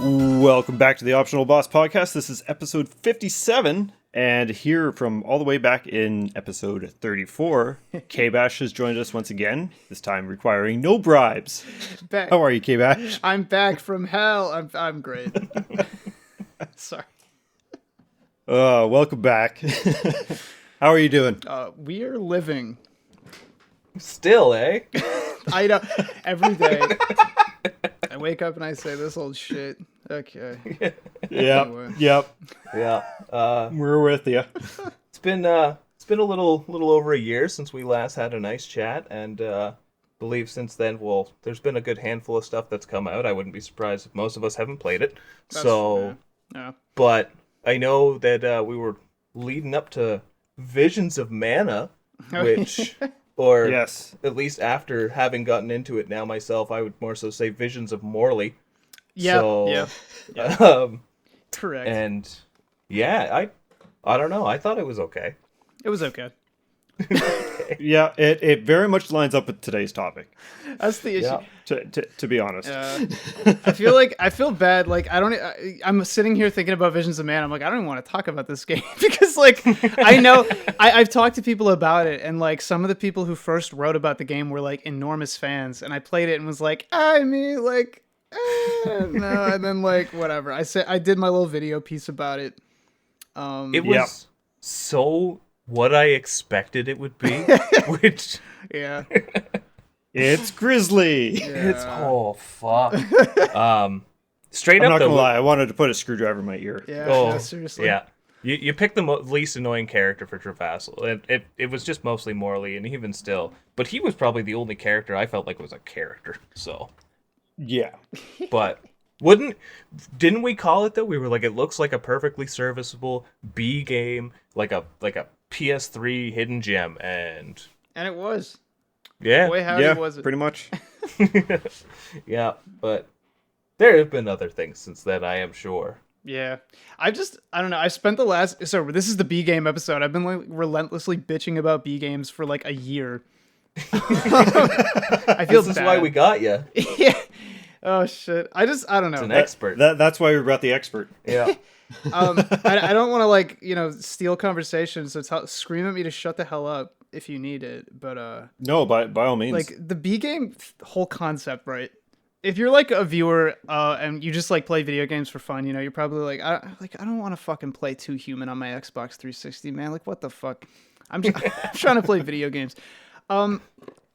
Welcome back to the Optional Boss Podcast. This is episode 57, and here from all the way back in episode 34, KBash has joined us once again, this time requiring no bribes. Back. How are you, KBash? I'm back from hell. I'm great. Sorry. Welcome back. How are you doing? We are living. Still, eh? I know. Every day, I wake up and I say this old shit. Okay. Yep. Anyway. Yep. Yeah. We're with you. It's been a little over a year since we last had a nice chat, and believe since then, well, there's been a good handful of stuff that's come out. I wouldn't be surprised if most of us haven't played it. Yeah. But I know that we were leading up to Visions of Mana, which, or Yes. at least after having gotten into it now myself, I would more so say Visions of Morley. Yeah. So, Yeah. Correct. And yeah, I don't know. I thought it was okay. It was okay. Yeah, it very much lines up with today's topic, That's the issue. Yeah. to be honest. I feel bad. Like I'm sitting here thinking about Visions of Man. I'm like, I don't even want to talk about this game because like I know I've talked to people about it, and like some of the people who first wrote about the game were like enormous fans, and I played it and was like, no, and then like whatever. I did my little video piece about it. It was so what I expected it would be, which Yeah. It's Grizzly. it's fuck. Straight I'm up not though. gonna lie, I wanted to put a screwdriver in my ear. Yeah. Oh, No, seriously. yeah. You picked the least annoying character for Travassel. It was just mostly Morley, and even still, but he was probably the only character I felt like was a character. So, Yeah. but didn't we call it though? We were like, it looks like a perfectly serviceable B game, like a PS3 hidden gem, and And it was. yeah, Boy, howdy Yeah, was it? pretty much. yeah. But there have been other things since then, I am sure. Yeah. I don't know. I spent the last, so this is the B game episode. I've been like relentlessly bitching about B games for like a year. I feel This is bad. why we got you. Yeah. Oh shit. I don't know. It's an expert. That's why we brought the expert. Yeah. I don't want to like, steal conversation. So scream at me to shut the hell up if you need it. But, No, by all means. like the B game whole concept, right? If you're like a viewer and you just like play video games for fun, you're probably like I don't want to fucking play Too Human on my Xbox 360, man. Like what the fuck? I'm trying to play video games.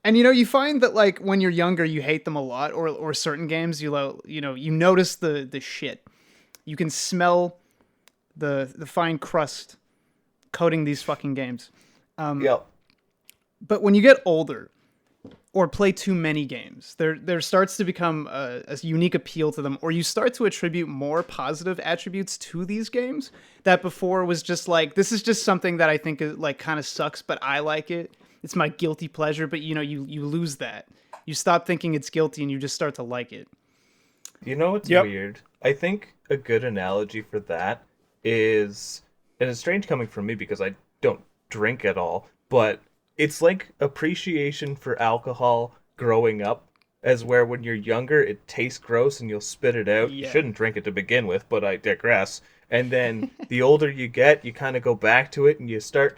And you find that like when you're younger, you hate them a lot, or certain games you notice the shit. You can smell the fine crust coating these fucking games. Yep. But when you get older or play too many games, there starts to become a unique appeal to them, or you start to attribute more positive attributes to these games that before was just like, this is just something that I think is like kind of sucks, but I like it. It's my guilty pleasure, but you lose that. You stop thinking it's guilty and you just start to like it. You know what's Yep. weird? I think a good analogy for that is, and it's strange coming from me because I don't drink at all, but it's like appreciation for alcohol growing up, as where when you're younger it tastes gross and you'll spit it out. Yeah. You shouldn't drink it to begin with, but I digress. And then the older you get, you kind of go back to it and you start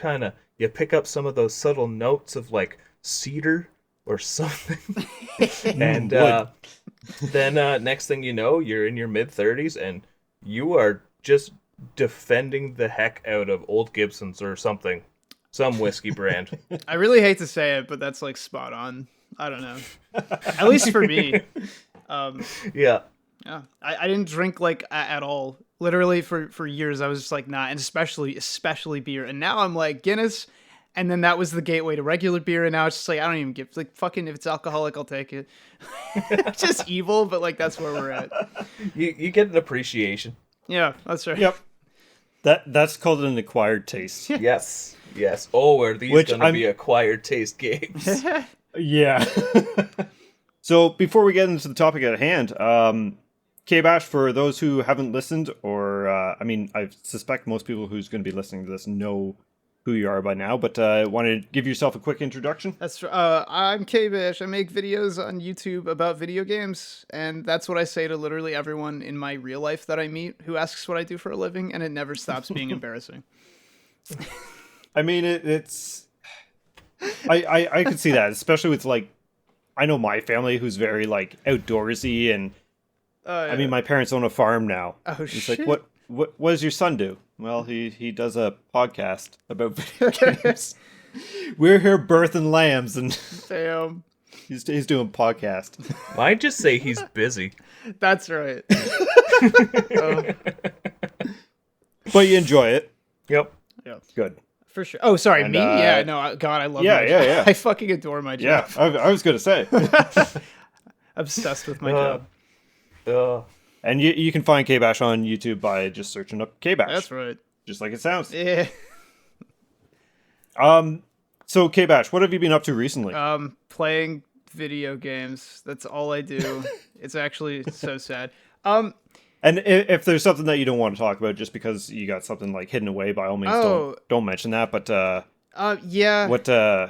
you pick up some of those subtle notes of like cedar or something. And then next thing you know, you're in your mid-30s and you are just defending the heck out of Old Gibson's or something. Some whiskey brand. I really hate to say it, but that's like spot on. I don't know. At least for me. Yeah. Yeah, I didn't drink like at all. Literally for years, I was just like, nah, and especially beer. And now I'm like Guinness, and then that was the gateway to regular beer. And now it's just like I don't even give like fucking if it's alcoholic, I'll take it. It's just evil, but like that's where we're at. You get an appreciation. Yeah, that's right. Yep. That's called an acquired taste. Yes. Yes. Oh, are these going to be acquired taste games? Yeah. So before we get into the topic at hand, KBash, for those who haven't listened, or I suspect most people who's going to be listening to this know who you are by now, but want to give yourself a quick introduction? I'm KBash. I make videos on YouTube about video games, and that's what I say to literally everyone in my real life that I meet who asks what I do for a living, and it never stops being embarrassing. I mean, it's... I could see that, especially with, like, I know my family who's very, like, outdoorsy, and I mean, my parents own a farm now. Oh, it's shit. like, what does your son do? Well, he does a podcast about video games. We're here birthing lambs, and Damn. he's doing podcast. I'd just say he's busy. That's right. But you enjoy it. Yep. Yeah. Good. For sure. Oh, sorry, And, me? Yeah, no, God, I love my job. yeah. I fucking adore my Yeah, job. I was going to say. Obsessed with my job. And you can find KBash on YouTube by just searching up KBash. That's right. Just like it sounds. Yeah. So KBash, what have you been up to recently? Playing video games. That's all I do. It's actually so sad. And if there's something that you don't want to talk about just because you got something like hidden away, by all means, don't mention that. But yeah.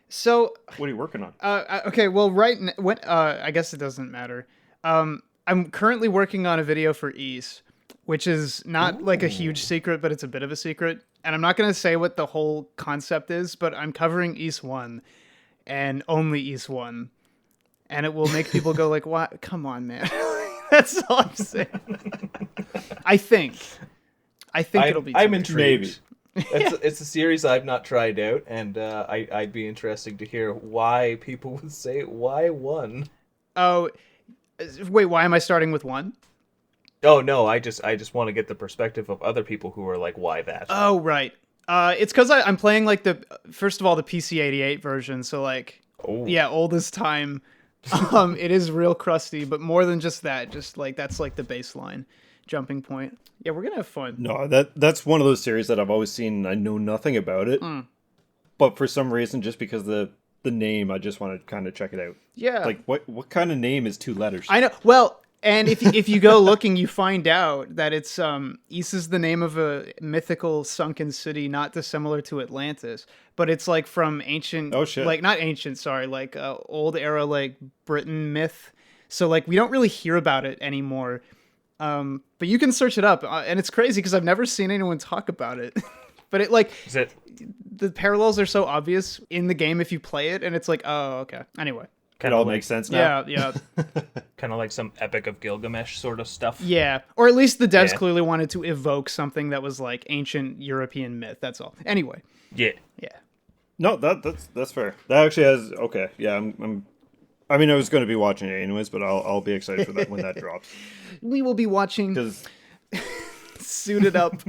So what are you working on? Okay. Well, I guess it doesn't matter. I'm currently working on a video for Ease, which is not like a huge secret, but it's a bit of a secret. And I'm not going to say what the whole concept is, but I'm covering East 1 and only East 1. And it will make people go like, "What? Come on, man." That's all I'm saying. I think it'll be. I'm intrigued. Maybe. It's a series I've not tried out, and I'd be interested to hear why people would say why 1. Oh, wait. Why am I starting with 1? Oh no, I just want to get the perspective of other people who are like, why that? Oh right. It's because I'm playing like first of all the PC-88 version, so like oldest time. It is real crusty, but more than just that, just like that's like the baseline jumping point. Yeah, we're gonna have fun. No, that's one of those series that I've always seen and I know nothing about it. But for some reason, just because the name, I just want to kind of check it out. Yeah. Like what kind of name is 2 letters? I know. Well, and if you go looking, you find out that it's Ys is the name of a mythical sunken city, not dissimilar to Atlantis, but it's like from ancient. Oh shit! Like not ancient, sorry, like old era like Britain myth. So like we don't really hear about it anymore. But you can search it up, and it's crazy because I've never seen anyone talk about it. But it like the parallels are so obvious in the game if you play it, and it's like, oh okay. Anyway. It all makes sense now. Yeah. Kind of like some Epic of Gilgamesh sort of stuff. Yeah, or at least the devs clearly wanted to evoke something that was like ancient European myth. That's all. Anyway. Yeah. No, that's fair. That actually has okay. Yeah, I mean, I was going to be watching it anyways, but I'll be excited for that when that drops. We will be watching. Because suited up.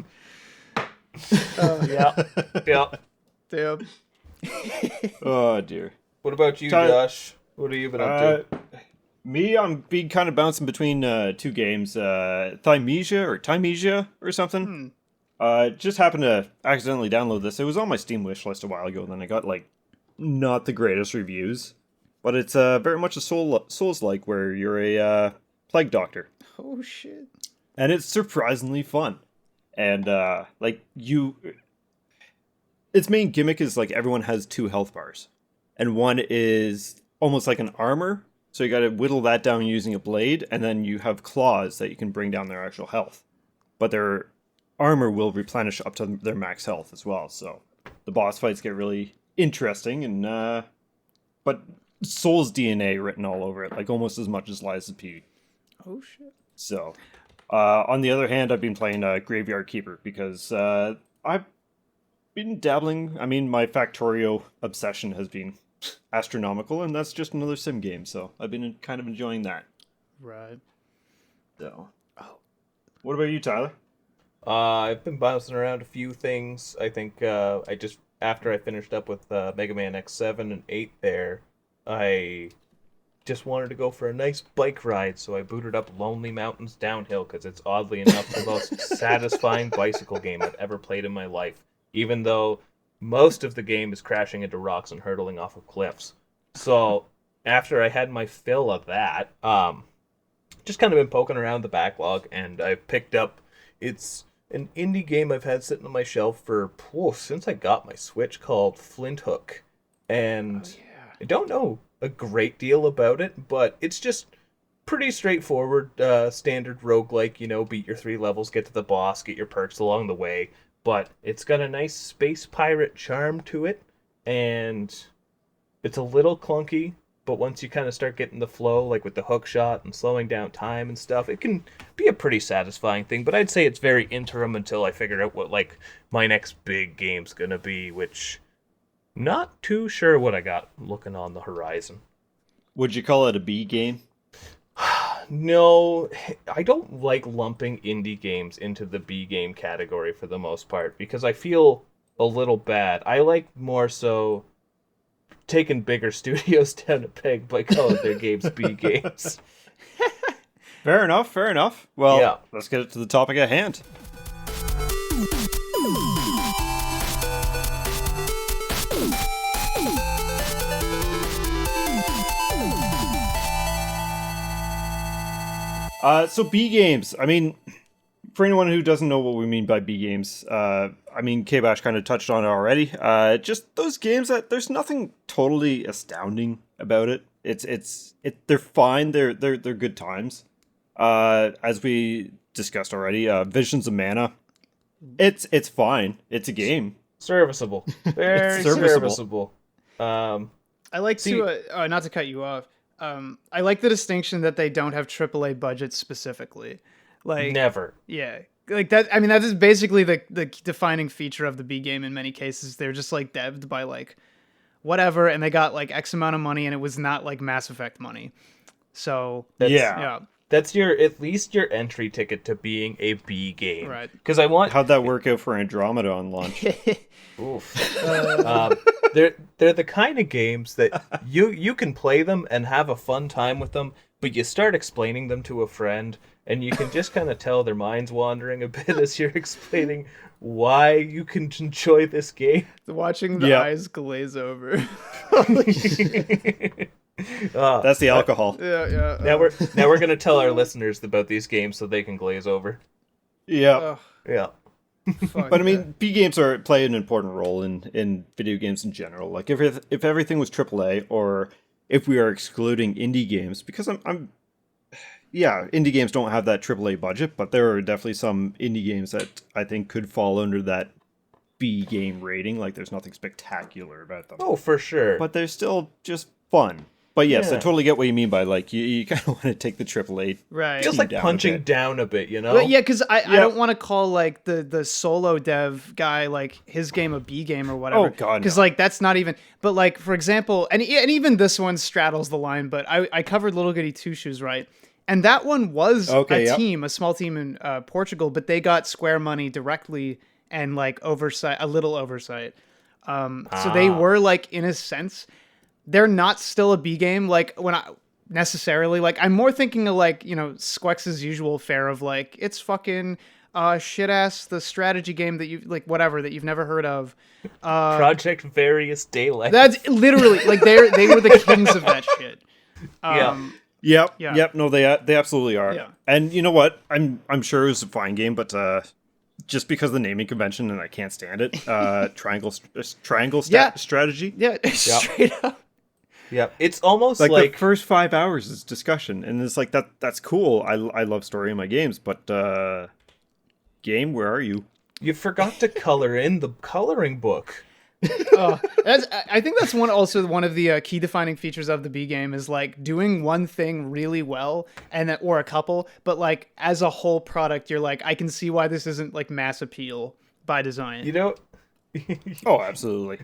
Yeah. Damn. Oh dear. What about you, Josh? What have you been up to? Me, I'm being kind of bouncing between 2 games, Thymesia or something. Just happened to accidentally download this. It was on my Steam wish list a while ago, and then I got like not the greatest reviews, but it's very much a Souls-like where you're a plague doctor. Oh shit! And it's surprisingly fun, and its main gimmick is like everyone has 2 health bars, and one is almost like an armor, so you got to whittle that down using a blade, and then you have claws that you can bring down their actual health. But their armor will replenish up to their max health as well, so the boss fights get really interesting, and but Souls DNA written all over it, like almost as much as Lies of P. Oh shit. So, on the other hand, I've been playing Graveyard Keeper, because I've been dabbling. I mean, my Factorio obsession has been astronomical, and that's just another sim game, so I've been kind of enjoying that. Right. So, what about you, Tyler? I've been bouncing around a few things. I think after I finished up with Mega Man X7 and 8 there, I just wanted to go for a nice bike ride, so I booted up Lonely Mountains Downhill, because it's oddly enough the most satisfying bicycle game I've ever played in my life, even though most of the game is crashing into rocks and hurtling off of cliffs. So after I had my fill of that, just kind of been poking around the backlog, and I picked up, it's an indie game I've had sitting on my shelf for since I got my Switch called Flint Hook. And I don't know a great deal about it, but it's just pretty straightforward, standard roguelike, beat your 3 levels, get to the boss, get your perks along the way. But it's got a nice space pirate charm to it, and it's a little clunky, but once you kind of start getting the flow, like with the hook shot and slowing down time and stuff, it can be a pretty satisfying thing. But I'd say it's very interim until I figure out what, like, my next big game's gonna be, which not too sure what I got looking on the horizon. Would you call it a B game? No, I don't like lumping indie games into the B game category for the most part, because I feel a little bad. I like more so taking bigger studios down a peg by calling their games B games. Fair enough, fair enough. Well, Yeah. Let's get to the topic at hand. So B games. I mean, for anyone who doesn't know what we mean by B games, KBash kind of touched on it already. Just those games that there's nothing totally astounding about it. They're fine. They're good times. As we discussed already, Visions of Mana. It's fine. It's a game. Serviceable. Very serviceable. I like to not to cut you off. I like the distinction that they don't have AAA budgets specifically. Like Never. Yeah. Like that. I mean, that is basically the defining feature of the B game in many cases. They're just like devved by like whatever, and they got like X amount of money, and it was not like Mass Effect money. So That's at least your entry ticket to being a B game. Right. Because I want... How'd that work out for Andromeda on launch? Oof. They're the kind of games that you can play them and have a fun time with them, but you start explaining them to a friend, and you can just kind of tell their mind's wandering a bit as you're explaining why you can enjoy this game. Watching the eyes glaze over. That's the alcohol. Yeah. Now we're gonna tell our listeners about these games so they can glaze over. Yeah. Yeah. But I mean, B games play an important role in video games in general. Like if everything was AAA, or if we are excluding indie games, because indie games don't have that AAA budget, but there are definitely some indie games that I think could fall under that B game rating. Like there's nothing spectacular about them. Oh, for sure. But they're still just fun. But yes, Yeah. I totally get what you mean by like you kind of want to take the AAA. Right. Feels like down a punching bit. down a bit, you know? But yeah, because I don't want to call like the solo dev guy like his game a B game or whatever. Oh, God, no. Because like that's not even. But like for example, and even this one straddles the line. But I covered Little Goody Two Shoes, right? And that one was a small team in Portugal, but they got Square money directly and like a little oversight. So they were like in a sense. They're not still a B game, like when I necessarily like. I'm more thinking of like Squex's usual fare of like it's fucking shit ass the strategy game that you like whatever that you've never heard of. Project Various Daylight. That's literally like they were the kings of that shit. Yep. No, they absolutely are. Yeah. And you know what? I'm sure it was a fine game, but just because of the naming convention, and I can't stand it. Triangle strategy. Yeah, straight up. Yeah, it's almost Like like the first 5 hours is discussion, and it's like that's cool. I love story in my games, but game, where are you? you forgot to color in the coloring book. I think that's one of the key defining features of the B game is like doing one thing really well or a couple, but like as a whole product, you're like, I can see why this isn't like mass appeal by design. You know, Oh, absolutely.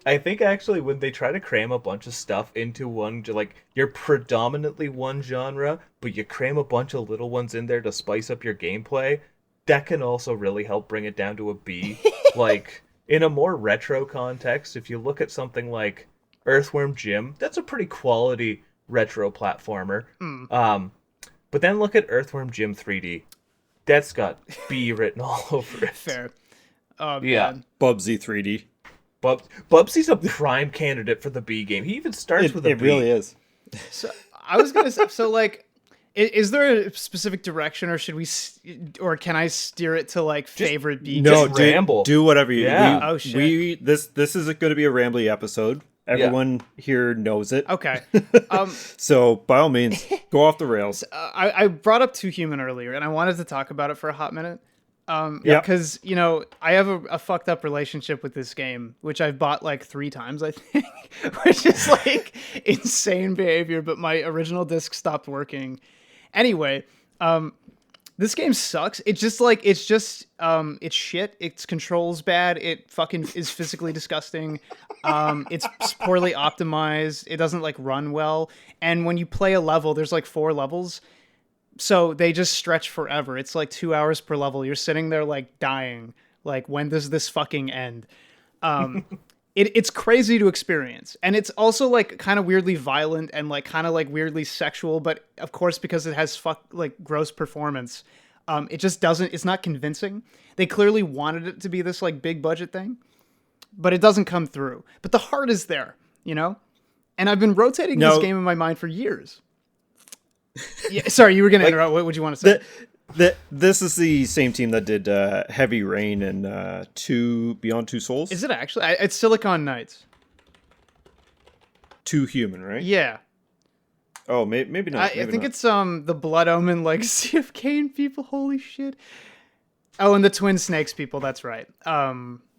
I think actually when they try to cram a bunch of stuff into one, like you're predominantly one genre, but you cram a bunch of little ones in there to spice up your gameplay, that can also really help bring it down to a B. Like in a more retro context, if you look at something like Earthworm Jim, that's a pretty quality retro platformer. But then look at Earthworm Jim 3D. That's got B written all over it. Fair. Yeah. Man. Bubsy 3D. Bubsy's a prime candidate for the B game. He even starts with a It B. really is. So I was gonna say, so like, Is there a specific direction, or should we, or can I steer it to like favorite beacon? No, Just ramble. do whatever you. Yeah. Oh, shit. This is going to be a rambly episode. Everyone here knows it. Okay. So by all means, go off the rails. I brought up Too Human earlier, and I wanted to talk about it for a hot minute. Yeah. Because, you know, I have a fucked up relationship with this game, which I've bought like 3 times, I think, which is like insane behavior, but my original disc stopped working. Anyway, this game sucks. It's shit. Its controls bad. It fucking is physically disgusting. It's poorly optimized. It doesn't like run well. And when you play a level, there's like 4 levels. So they just stretch forever. It's like 2 hours per level. You're sitting there like dying. Like, when does this fucking end? It's crazy to experience. And it's also like kind of weirdly violent and like kind of like weirdly sexual. But of course, because it has gross performance, it just doesn't, it's not convincing. They clearly wanted it to be this like big budget thing, but it doesn't come through. But the heart is there, you know? And I've been rotating this game in my mind for years. Yeah, sorry, you were going to interrupt. What would you want to say? This is the same team that did Heavy Rain and Beyond Two Souls. Is it actually? It's Silicon Knights. Too Human, right? Yeah. Oh, maybe not. I think it's the Blood Omen Legacy of Kain people. Holy shit. Oh, and the Twin Snakes people. That's right.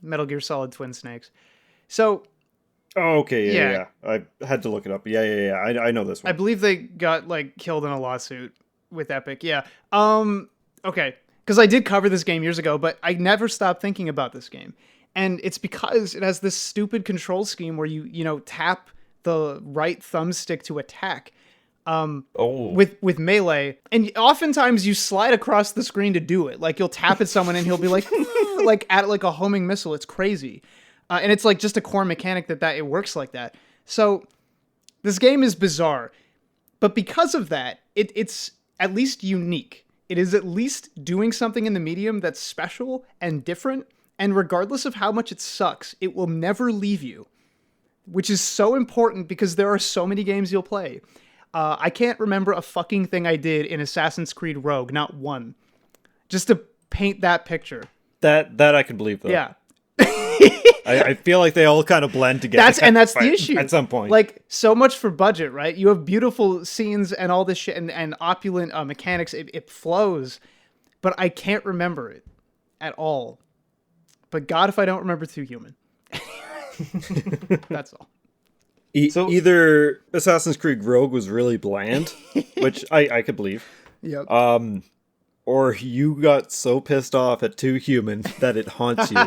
Metal Gear Solid Twin Snakes. So. Oh, okay. Yeah. I had to look it up. Yeah. I know this one. I believe they got like killed in a lawsuit with Epic. Yeah. Okay. Because I did cover this game years ago, but I never stopped thinking about this game. And it's because it has this stupid control scheme where you tap the right thumbstick to attack. With melee, and oftentimes you slide across the screen to do it. Like, you'll tap at someone and he'll be like, like at like a homing missile. It's crazy, and it's like just a core mechanic that it works like that. So this game is bizarre, but because of that, it's at least unique. It is at least doing something in the medium that's special and different. And regardless of how much it sucks, it will never leave you, which is so important because there are so many games you'll play. I can't remember a fucking thing I did in Assassin's Creed Rogue, not one. Just to paint that picture. That I can believe, though. Yeah. I feel like they all kind of blend together. That's the issue. At some point. Like, so much for budget, right? You have beautiful scenes and all this shit and opulent mechanics. It flows, but I can't remember it at all. But God, if I don't remember Too Human. That's all. So either Assassin's Creed Rogue was really bland, which I could believe. Yep. Or you got so pissed off at Too Human that it haunts you.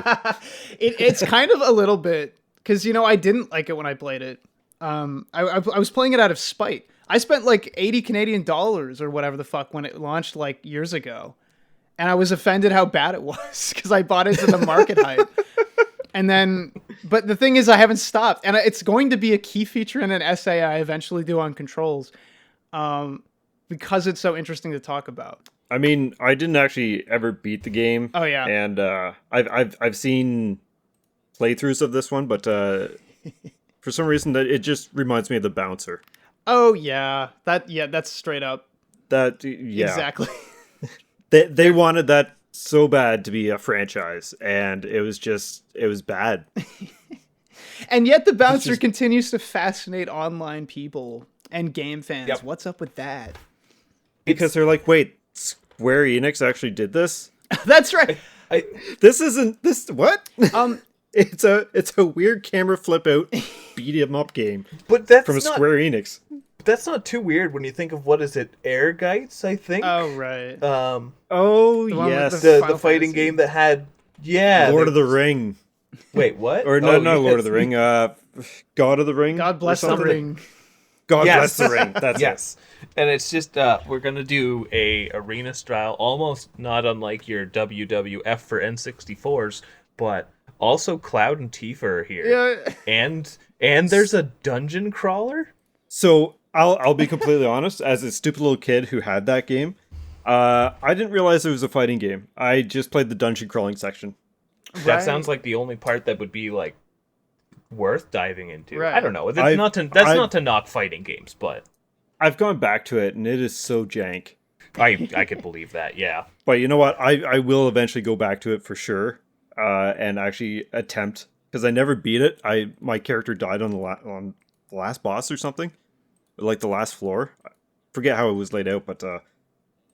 It's kind of a little bit, because, I didn't like it when I played it. I was playing it out of spite. I spent like 80 Canadian dollars or whatever the fuck when it launched like years ago. And I was offended how bad it was because I bought into the market hype. And then, but the thing is, I haven't stopped. And it's going to be a key feature in an essay I eventually do on controls, because it's so interesting to talk about. I mean, I didn't actually ever beat the game. Oh yeah, and I've seen playthroughs of this one, but for some reason that it just reminds me of the bouncer. Oh yeah, that's straight up. Exactly. They they wanted that so bad to be a franchise, and it was bad. And yet the bouncer continues to fascinate online people and game fans. Yep. What's up with that? Because they're like, wait, Square Enix actually did this? That's right. This isn't this what? It's a weird camera flip out beat 'em up game. But that's from Square Enix. That's not too weird when you think of what is it, Airgites, I think. Oh right. Yes, the fighting game that had Lord of the Ring. Wait, what? Or no, not Lord of the Ring. God of the Ring. God bless the ring. God bless the ring. That's yes. And it's just we're gonna do a arena style, almost not unlike your WWF for N64s, but also Cloud and Tifa are here. Yeah. And there's a dungeon crawler. So I'll be completely honest. As a stupid little kid who had that game, I didn't realize it was a fighting game. I just played the dungeon crawling section. Right. That sounds like the only part that would be like worth diving into. Right. I don't know. That's not to knock fighting games, but I've gone back to it, and it is so jank. I could believe that. Yeah. But you know what? I will eventually go back to it for sure, and actually attempt, because I never beat it. My character died on on the last boss or something, like the last floor. I forget how it was laid out, but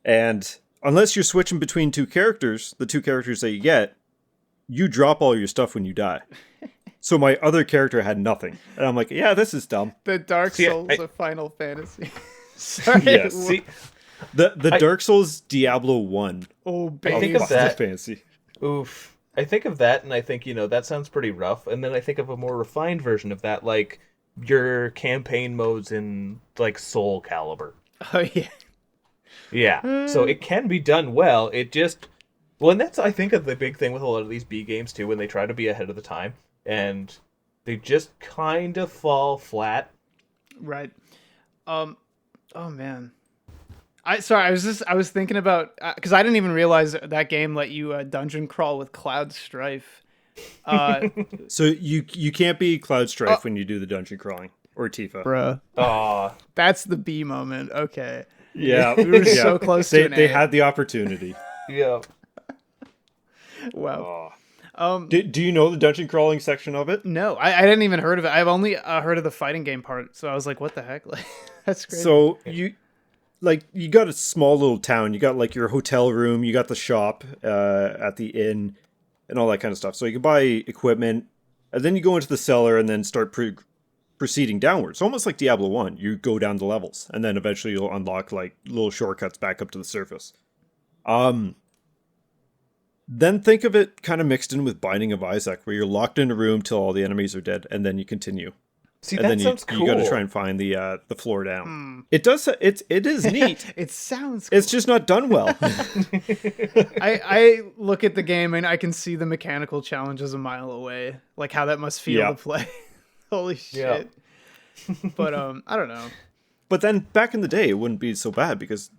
and unless you're switching between two characters, the two characters that you get, you drop all your stuff when you die. So my other character had nothing, and I'm like, yeah, this is dumb. The Dark Souls of Final Fantasy. Sorry. Yes. See, The Dark Souls Diablo 1. Oh, I baby. think of that. Fantasy. Oof. I think of that, and I think, that sounds pretty rough. And then I think of a more refined version of that, like your campaign modes in like Soul Calibur. Oh, yeah. Yeah. So it can be done well. It just, well, and that's, I think, of the big thing with a lot of these B games too, when they try to be ahead of the time and they just kind of fall flat. Right. Oh man. I was thinking about, because I didn't even realize that game let you dungeon crawl with Cloud Strife. So you can't be Cloud Strife when you do the dungeon crawling or Tifa. Bruh. Aw. That's the B moment. Okay. Yeah, We were so close to an They A. had the opportunity. Yeah. Wow. Do you know the dungeon crawling section of it? No, I didn't even heard of it. I've only heard of the fighting game part. So I was like, what the heck? Like, that's crazy. So you got a small little town. You got like your hotel room. You got the shop at the inn, and all that kind of stuff. So you can buy equipment, and then you go into the cellar and then start proceeding downwards. Almost like Diablo 1. You go down the levels, and then eventually you'll unlock like little shortcuts back up to the surface. Then think of it kind of mixed in with Binding of Isaac, where you're locked in a room till all the enemies are dead, and then you continue. See, And that then sounds cool. you got to try and find the floor down. It does. It is neat. It sounds cool. It's just not done well. I look at the game and I can see the mechanical challenges a mile away. Like how that must feel Yeah. to play. Holy shit. But I don't know. But then back in the day, it wouldn't be so bad because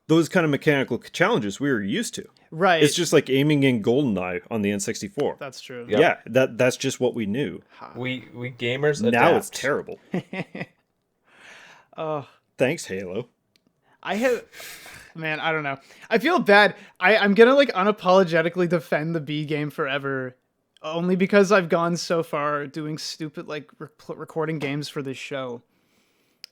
those kind of mechanical challenges we were used to. Right. It's just like aiming in GoldenEye on the N64. That's true. Yeah, that's just what we knew. We gamers adapt. Now it's terrible. Oh, Thanks, Halo. I have, man, I don't know. I feel bad. I'm gonna like unapologetically defend the B game forever, only because I've gone so far doing stupid like recording games for this show.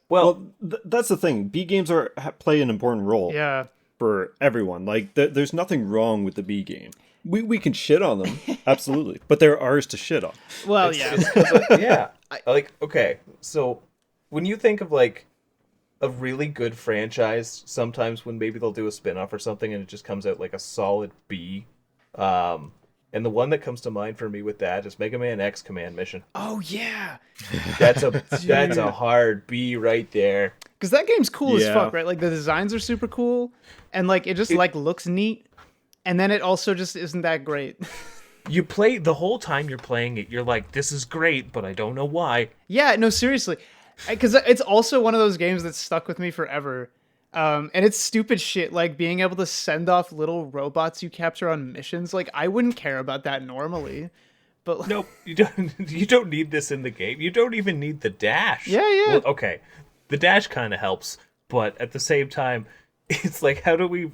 Well, That's the thing. B games play an important role Yeah. for everyone. Like, there's nothing wrong with the B game. We can shit on them, absolutely, but they're ours to shit on. Well, yeah. yeah. Like, okay, so when you think of like a really good franchise, sometimes when maybe they'll do a spin-off or something and it just comes out like a solid B, and the one that comes to mind for me with that is Mega Man X Command Mission. Oh yeah. That's a hard B right there. Because that game's cool as Yeah. fuck, right? Like the designs are super cool, and like it just like looks neat, and then it also just isn't that great. You play the whole time you're playing it, you're like, this is great, but I don't know why. Yeah, no, seriously, because it's also one of those games that stuck with me forever. And it's stupid shit like being able to send off little robots you capture on missions. Like I wouldn't care about that normally, but Nope, you don't. You don't need this in the game. You don't even need the dash. Yeah. Well, okay, the dash kind of helps, but at the same time, it's like, how do we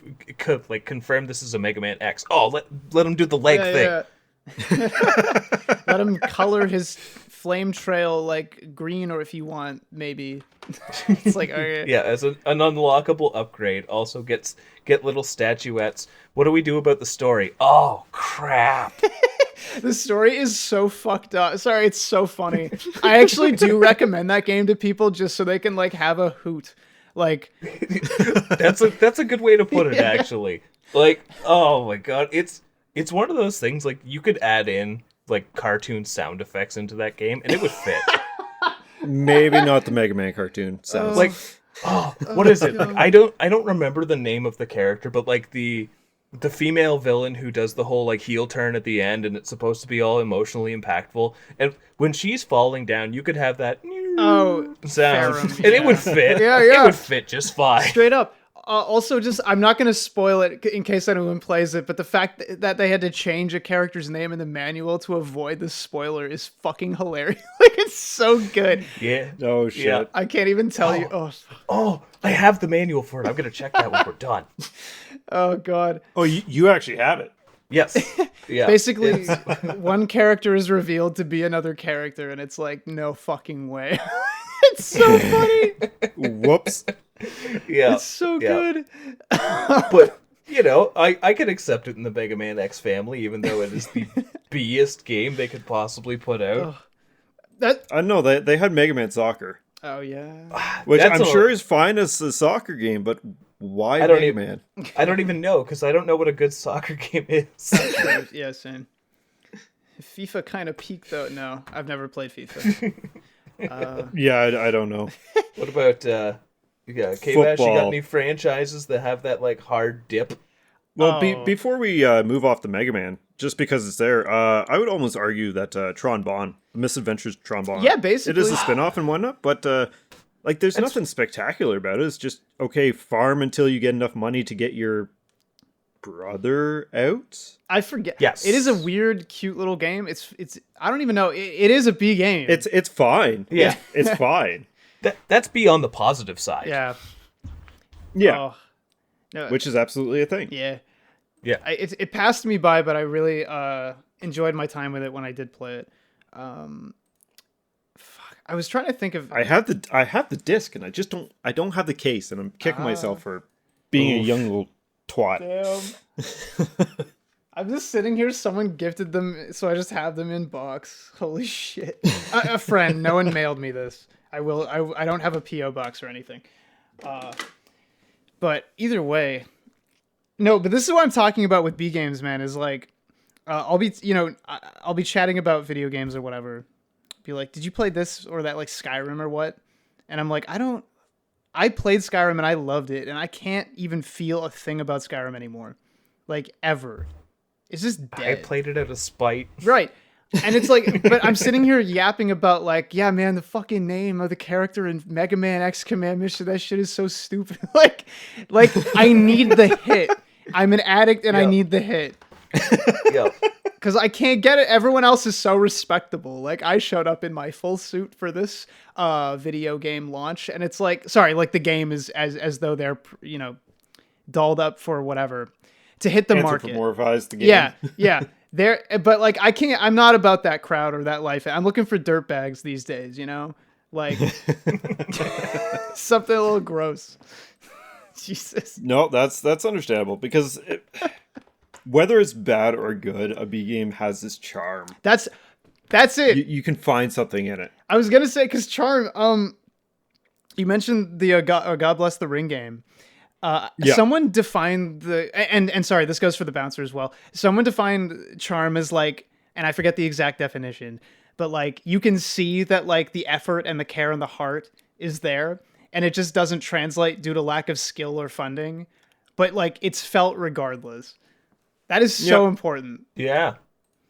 confirm this is a Mega Man X? Oh, let him do the leg thing. Let him color his flame trail like green, or if you want, maybe. It's like, okay. Yeah, as an unlockable upgrade. Also get little statuettes. What do we do about the story? Oh crap! The story is so fucked up. Sorry, it's so funny. I actually do recommend that game to people just so they can like have a hoot. Like That's a good way to put it, actually. Like, oh my god, it's one of those things like you could add in like cartoon sound effects into that game and it would fit. Maybe not the Mega Man cartoon sounds. Like, what is it? Like, I don't remember the name of the character, but like the female villain who does the whole like heel turn at the end, and it's supposed to be all emotionally impactful. And when she's falling down, you could have that sound, Pherom, and it would fit. Yeah. It would fit just fine. straight up. Also, just I'm not going to spoil it in case anyone plays it, but the fact that they had to change a character's name in the manual to avoid the spoiler is fucking hilarious. Like It's so good. Yeah. Oh shit. Yeah. I can't even tell you. Oh, I have the manual for it. I'm gonna check that when we're done. Oh god. Oh, you actually have it. Yes. Yeah. Basically, It's- one character is revealed to be another character, and it's like, no fucking way. It's so funny. Whoops. yeah. It's so yeah. good. But I can accept it in the Mega Man X family, even though it is the B-est game they could possibly put out. That. I know they had Mega Man Soccer, Oh yeah. which That's I'm sure is fine as a soccer game, but why Mega Man? I don't even know because I don't know what a good soccer game is. Yeah, same. FIFA kind of peaked though. No, I've never played FIFA. Yeah, I don't know. What about KBash? You Football. got any franchises that have that like hard dip? Well, Oh. before we move off the Mega Man, just because it's there, I would almost argue that Tron Bonne, Misadventures Tron Bonne, Yeah, basically. it is a spin-off and whatnot, but like there's nothing spectacular about it. It's just okay, farm until you get enough money to get your brother out. I forget. Yes. It is a weird, cute little game. It's. I don't even know. It is a B game. It's fine. Yeah. It's fine. That's be on the positive side. Yeah. Yeah, Oh. No, which is absolutely a thing. yeah. Yeah. It passed me by, but I really enjoyed my time with it when I did play it. Fuck. I was trying to think of. I have the disc, and I don't have the case, and I'm kicking myself for being a young little twat. Damn. I'm just sitting here. Someone gifted them, so I just have them in box. Holy shit! A friend. No one mailed me this. I will. I don't have a PO box or anything. But either way, no. But this is what I'm talking about with B games, man. Is like, I'll be chatting about video games or whatever. Be like, did you play this or that, like Skyrim or what? And I'm like, I played Skyrim and I loved it, and I can't even feel a thing about Skyrim anymore, like ever. It's just dead. I played it out of spite. Right. And it's like, but I'm sitting here yapping about like, yeah, man, the fucking name of the character in Mega Man X Command Mission, that shit is so stupid. like I need the hit. I'm an addict and I Yeah. need the hit. Yeah. Because I can't get it. Everyone else is so respectable. Like, I showed up in my full suit for this video game launch, and it's like, sorry, like the game is as though they're, dolled up for whatever to hit the market. Anthropomorphize the game. Yeah, yeah. There, but like, I can't. I'm not about that crowd or that life. I'm looking for dirtbags these days. Like something a little gross. Jesus. No, that's understandable because whether it's bad or good, a B game has this charm. That's it. You can find something in it. I was gonna say because charm. You mentioned the God Bless the Ring game. Yeah. Someone defined and sorry, this goes for the bouncer as well. Someone defined charm as like, and I forget the exact definition, but like you can see that like the effort and the care and the heart is there, and it just doesn't translate due to lack of skill or funding, but like it's felt regardless. That is so important. Yeah.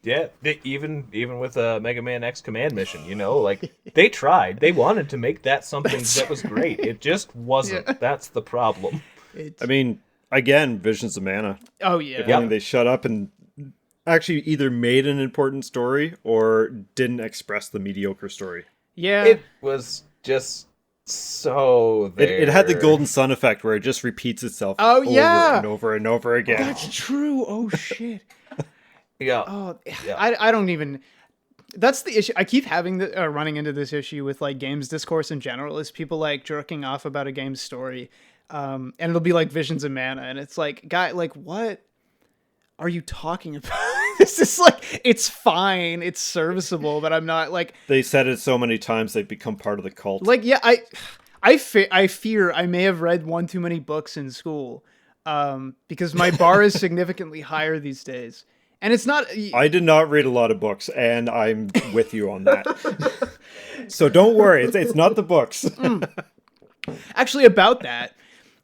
Yeah, even with Mega Man X Command Mission, like they tried. They wanted to make that something that was great. It just wasn't. Yeah. That's the problem. I mean, again, Visions of Mana. Oh yeah. I mean, they shut up and actually either made an important story or didn't express the mediocre story. Yeah. It was just so there. It had the Golden Sun effect where it just repeats itself Oh, over yeah. and over and over again. That's true. Oh shit. Yeah. Oh, Yeah. I don't even. That's the issue. I keep having running into this issue with like games discourse in general. Is people like jerking off about a game's story, and it'll be like Visions of Mana, and it's like, guy, like what are you talking about? It's just like it's fine, it's serviceable, but I'm not like They said it so many times they've become part of the cult. yeah. I fear I may have read one too many books in school, because my bar is significantly higher these days. And it's not. I did not read a lot of books, and I'm with you on that. So don't worry, it's not the books. Actually, about that,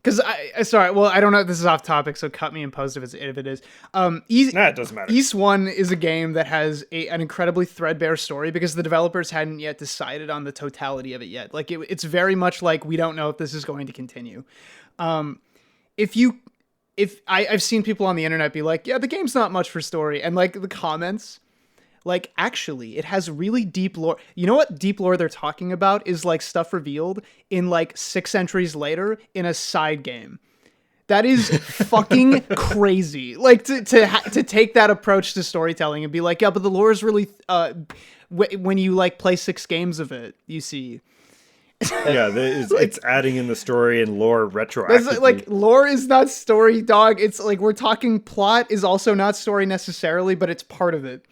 because sorry, well, I don't know. This is off topic, so cut me and post if it is. Nah, it doesn't matter. East One is a game that has an incredibly threadbare story because the developers hadn't yet decided on the totality of it yet. Like it's very much like we don't know if this is going to continue. I've seen people on the internet be like, yeah, the game's not much for story, and like the comments, like, actually, it has really deep lore. You know what deep lore they're talking about is, like, stuff revealed in, like, 6 entries later in a side game. That is fucking crazy. Like, to take that approach to storytelling and be like, yeah, but the lore is really, when you, like, play 6 games of it, you see. Yeah, it's adding in the story and lore retroactively. Like, lore is not story, dog. It's like, we're talking plot is also not story necessarily, but it's part of it.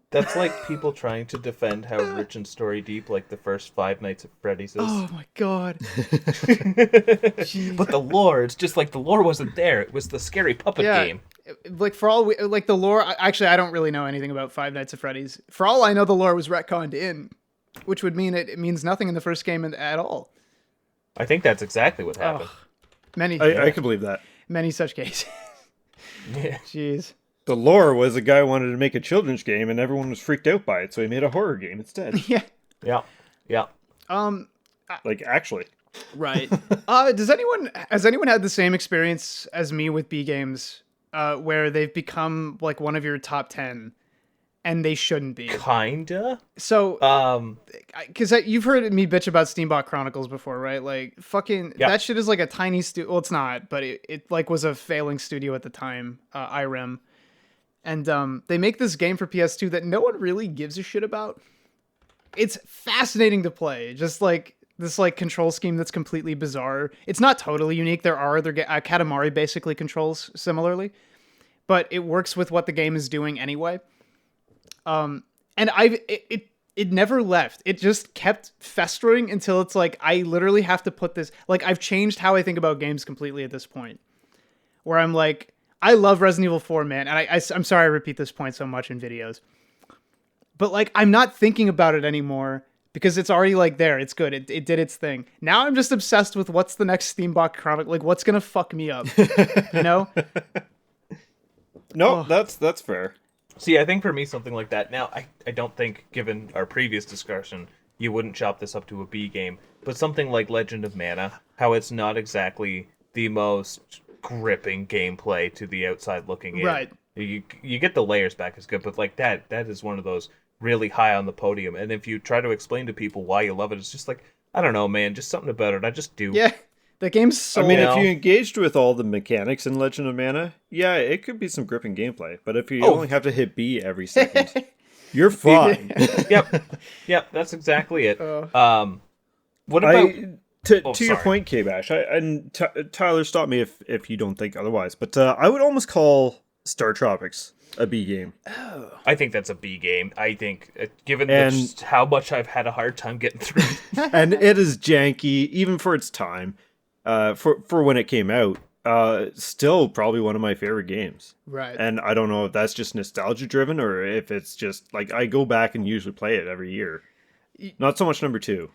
That's like people trying to defend how rich and story deep, like, the first 5 Nights at Freddy's is. Oh my god. But the lore, it's just like the lore wasn't there. It was the scary puppet game. Like, for all like, the lore, actually, I don't really know anything about 5 Nights at Freddy's. For all I know, the lore was retconned in, which would mean it means nothing in the first game at all. I think that's exactly what happened. I can believe that. Many such cases. Yeah. Jeez. The lore was a guy wanted to make a children's game and everyone was freaked out by it, so he made a horror game instead. Yeah. Yeah. Like, actually. Right. Has anyone had the same experience as me with B games, where they've become, like, one of your top 10 and they shouldn't be? Kinda. So, because you've heard me bitch about Steambot Chronicles before, right? Like, fucking, that shit is like a tiny studio. Well, it's not, but it like was a failing studio at the time, IREM. And they make this game for PS2 that no one really gives a shit about. It's fascinating to play. Just like this, like, control scheme that's completely bizarre. It's not totally unique. There are other Katamari basically controls similarly, but it works with what the game is doing anyway. And it never left. It just kept festering until it's like, I literally have to put this, like, I've changed how I think about games completely at this point, where I'm like, I love Resident Evil 4, man. And I'm sorry I repeat this point so much in videos, but, like, I'm not thinking about it anymore because it's already, like, there. It's good. It did its thing. Now I'm just obsessed with what's the next Steambot Chronicle, like, what's going to fuck me up, you know? No, that's fair. See, I think for me, something like that. Now, I don't think, given our previous discussion, you wouldn't chop this up to a B game, but something like Legend of Mana, how it's not exactly the most gripping gameplay to the outside looking in. Right. You get the layers back is good, but, like, that is one of those really high on the podium. And if you try to explain to people why you love it, it's just like, I don't know, man, just something about it. I just do. Yeah. The game's so... I mean, if you engaged with all the mechanics in Legend of Mana, yeah, it could be some gripping gameplay. But if you only have to hit B every second, you're fine. Yep, that's exactly it. What about... To your point, KBash, Tyler, stop me if you don't think otherwise, but I would almost call Star Tropics a B game. Oh. I think that's a B game. I think, given just how much I've had a hard time getting through. And it is janky, even for its time, for when it came out. Still probably one of my favorite games. Right. And I don't know if that's just nostalgia driven or if it's just, like, I go back and usually play it every year. Not so much number 2.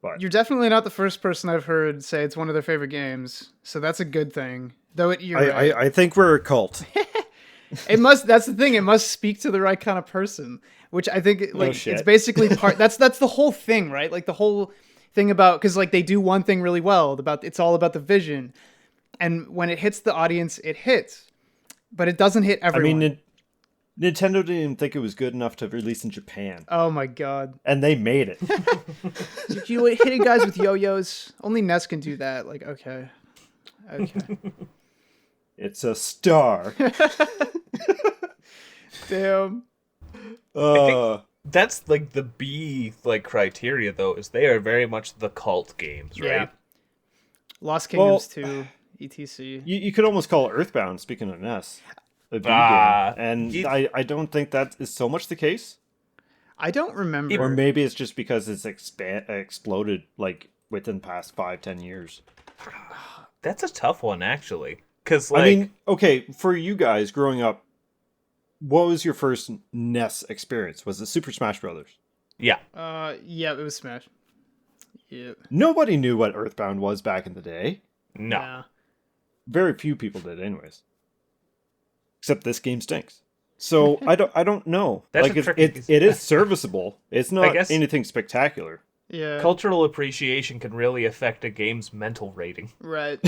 But you're definitely not the first person I've heard say it's one of their favorite games, so that's a good thing. Though right. I think we're a cult. It must. That's the thing. It must speak to the right kind of person, which I think, like, it's basically part. That's the whole thing, right? Like, the whole thing about, because, like, they do one thing really well. It's all about the vision, and when it hits the audience, it hits, but it doesn't hit everyone. I mean, Nintendo didn't even think it was good enough to release in Japan. Oh my god! And they made it. You know, hitting guys with yo-yos. Only NES can do that. Like, okay. It's a star. Damn. I think that's, like, the B, like, criteria, though, is they are very much the cult games, right? Yeah. Lost Kingdoms 2, etc. You could almost call Earthbound, speaking of NES, a B game. And I don't think that is so much the case. I don't remember. Or maybe it's just because it's exploded, like, within the past 5-10 years. That's a tough one, actually. Because, like, I mean, okay, for you guys growing up, what was your first NES experience? Was it Super Smash Brothers? Yeah. Yeah, it was Smash. Yeah. Nobody knew what Earthbound was back in the day. No. Yeah. Very few people did, anyways. Except this game stinks. So I don't know. That's like, it is serviceable. It's not anything spectacular. Yeah. Cultural appreciation can really affect a game's mental rating. Right.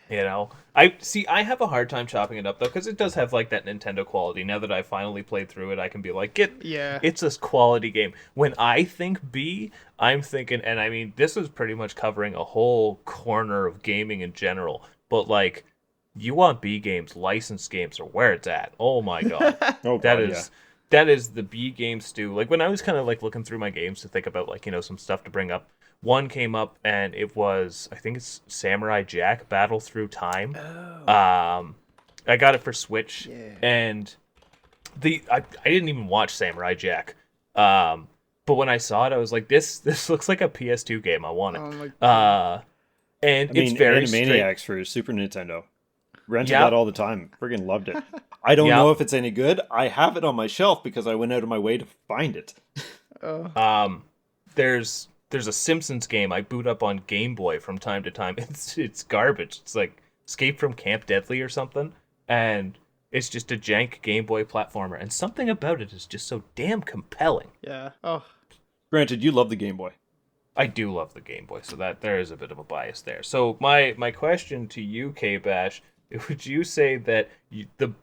You know, I have a hard time chopping it up though, because it does have like that Nintendo quality. Now that I finally played through it, I can be like, Yeah. it's a quality game. When I think B, I'm thinking, and I mean, this is pretty much covering a whole corner of gaming in general. But like, you want B games, licensed games, are where it's at. Oh my god, Oh that god, is that is the B game stew. Like when I was kind of like looking through my games to think about like some stuff to bring up. One came up and it was, I think it's Samurai Jack Battle Through Time. Oh. I got it for Switch, Yeah. and I didn't even watch Samurai Jack. But when I saw it, I was like, this looks like a PS2 game. I want it. Oh my god. And I mean, it's very Animaniacs for Super Nintendo. Rented Yeah. that all the time. Friggin' loved it. I don't Yeah. know if it's any good. I have it on my shelf because I went out of my way to find it. Oh. There's a Simpsons game I boot up on Game Boy from time to time. It's garbage. It's like Escape from Camp Deadly or something, and it's just a jank Game Boy platformer. And something about it is just so damn compelling. Yeah. Oh. Granted, you love the Game Boy. I do love the Game Boy, so that there is a bit of a bias there. So my question to you, KBash, would you say that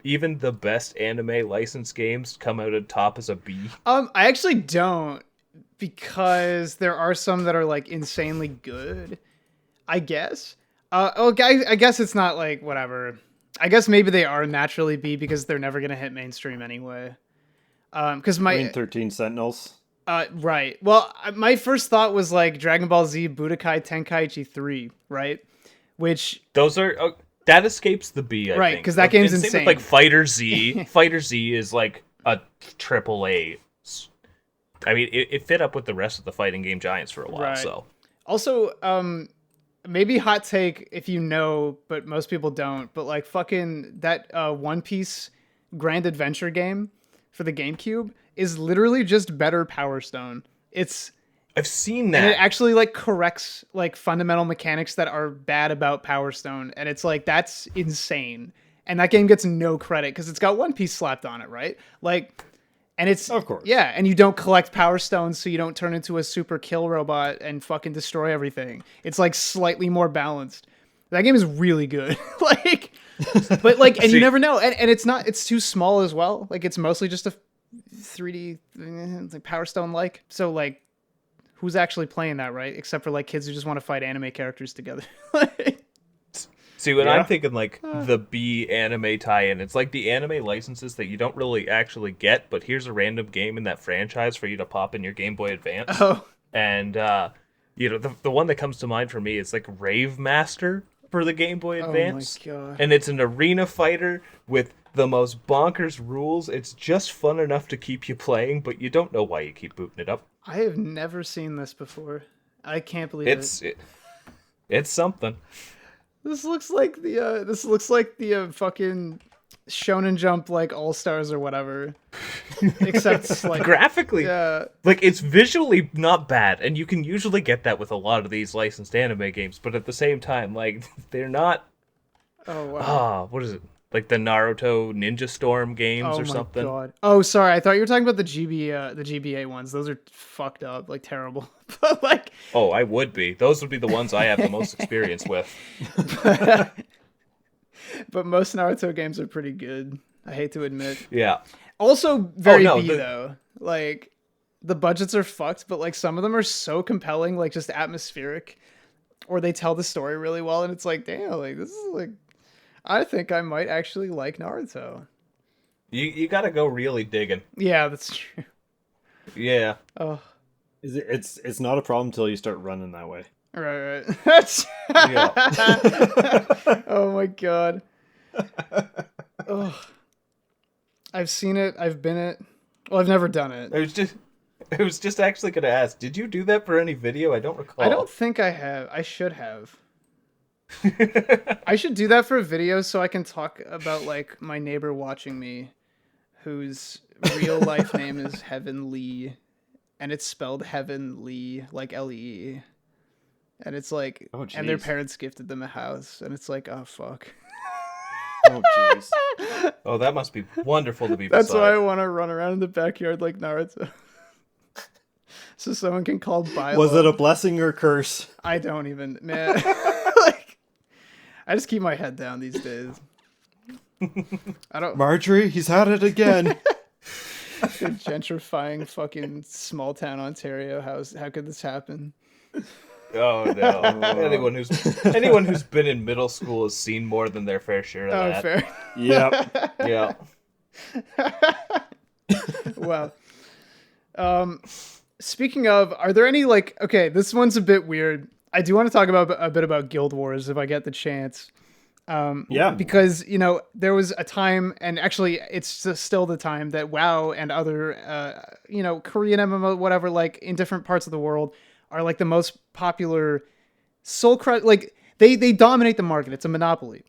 even the best anime licensed games come out on top as a B? I actually don't, because there are some that are like insanely good, I guess. I guess it's not like whatever. I guess maybe they are naturally B because they're never gonna hit mainstream anyway. Because Green 13 Sentinels. Right. Well, my first thought was like Dragon Ball Z Budokai Tenkaichi 3, right? Which Those are that escapes the B, I Right, think. 'cause that game's And same insane. with, like Fighter Z. Fighter Z is like a triple A. I mean, it fit up with the rest of the fighting game giants for a while. Right. So also, maybe hot take if you know, but most people don't. But like fucking that One Piece Grand Adventure game for the GameCube is literally just better Power Stone. I've seen And it that. actually like corrects like fundamental mechanics that are bad about Power Stone, and it's like that's insane. And that game gets no credit because it's got One Piece slapped on it, right? Like, and it's Of course. yeah, and you don't collect Power Stones, so you don't turn into a super kill robot and fucking destroy everything. It's like slightly more balanced. That game is really good. Like, but like, and you See- never know, and it's too small as well. Like, it's mostly just a 3D like Power Stone like. So like, who's actually playing that, right? Except for like kids who just want to fight anime characters together. See, when Yeah. I'm thinking like the B anime tie-in, it's like the anime licenses that you don't really actually get, but here's a random game in that franchise for you to pop in your Game Boy Advance. Oh, And the one that comes to mind for me is like Rave Master for the Game Boy Advance. Oh my god. And it's an arena fighter with the most bonkers rules. It's just fun enough to keep you playing, but you don't know why you keep booting it up. I have never seen this before. I can't believe it. It's something. This looks like the fucking Shonen Jump like All Stars or whatever. Except it's like Graphically, yeah. like it's visually not bad, and you can usually get that with a lot of these licensed anime games, but at the same time, like they're not Oh wow. what is it? Like the Naruto Ninja Storm games Oh or my something. god. Oh, sorry. I thought you were talking about the GBA ones. Those are fucked up, like terrible. But like, Oh, I would be. Those would be the ones I have the most experience with. but most Naruto games are pretty good. I hate to admit. Yeah. Also very no, B though. Like the budgets are fucked, but like some of them are so compelling, like just atmospheric, or they tell the story really well, and it's like, damn, like this is like, I think I might actually like Naruto. You got to go really digging. Yeah, that's true. Yeah. Oh, It's not a problem until you start running that way. right. That's. Yeah. Oh my god. Oh. I've seen it. I've been it. Well, I've never done it. I was just actually going to ask, did you do that for any video? I don't recall. I don't think I have. I should have. I should do that for a video so I can talk about like my neighbor watching me, whose real life name is Heaven Lee, and it's spelled Heaven Lee, like Lee. And it's like, Oh, and their jeez. parents gifted them a house, and it's like, oh fuck. Oh, jeez. Oh, that must be wonderful to be That's beside. why I want to run around in the backyard like Naruto, so someone can call by. Was it a blessing or curse? I don't even, man. Like, I just keep my head down these days. I don't. Marjorie, he's had it again. The gentrifying fucking small town Ontario. How could this happen? Oh no! anyone who's been in middle school has seen more than their fair share of that. Fair. Yep. Yeah. Wow. Speaking of, are there any like? Okay, this one's a bit weird. I do want to talk about a bit about Guild Wars if I get the chance. Yeah. Because there was a time, and actually it's still the time, that WoW and other Korean MMO, whatever, like in different parts of the world, are like the most popular soul crush. Like they dominate the market. It's a monopoly.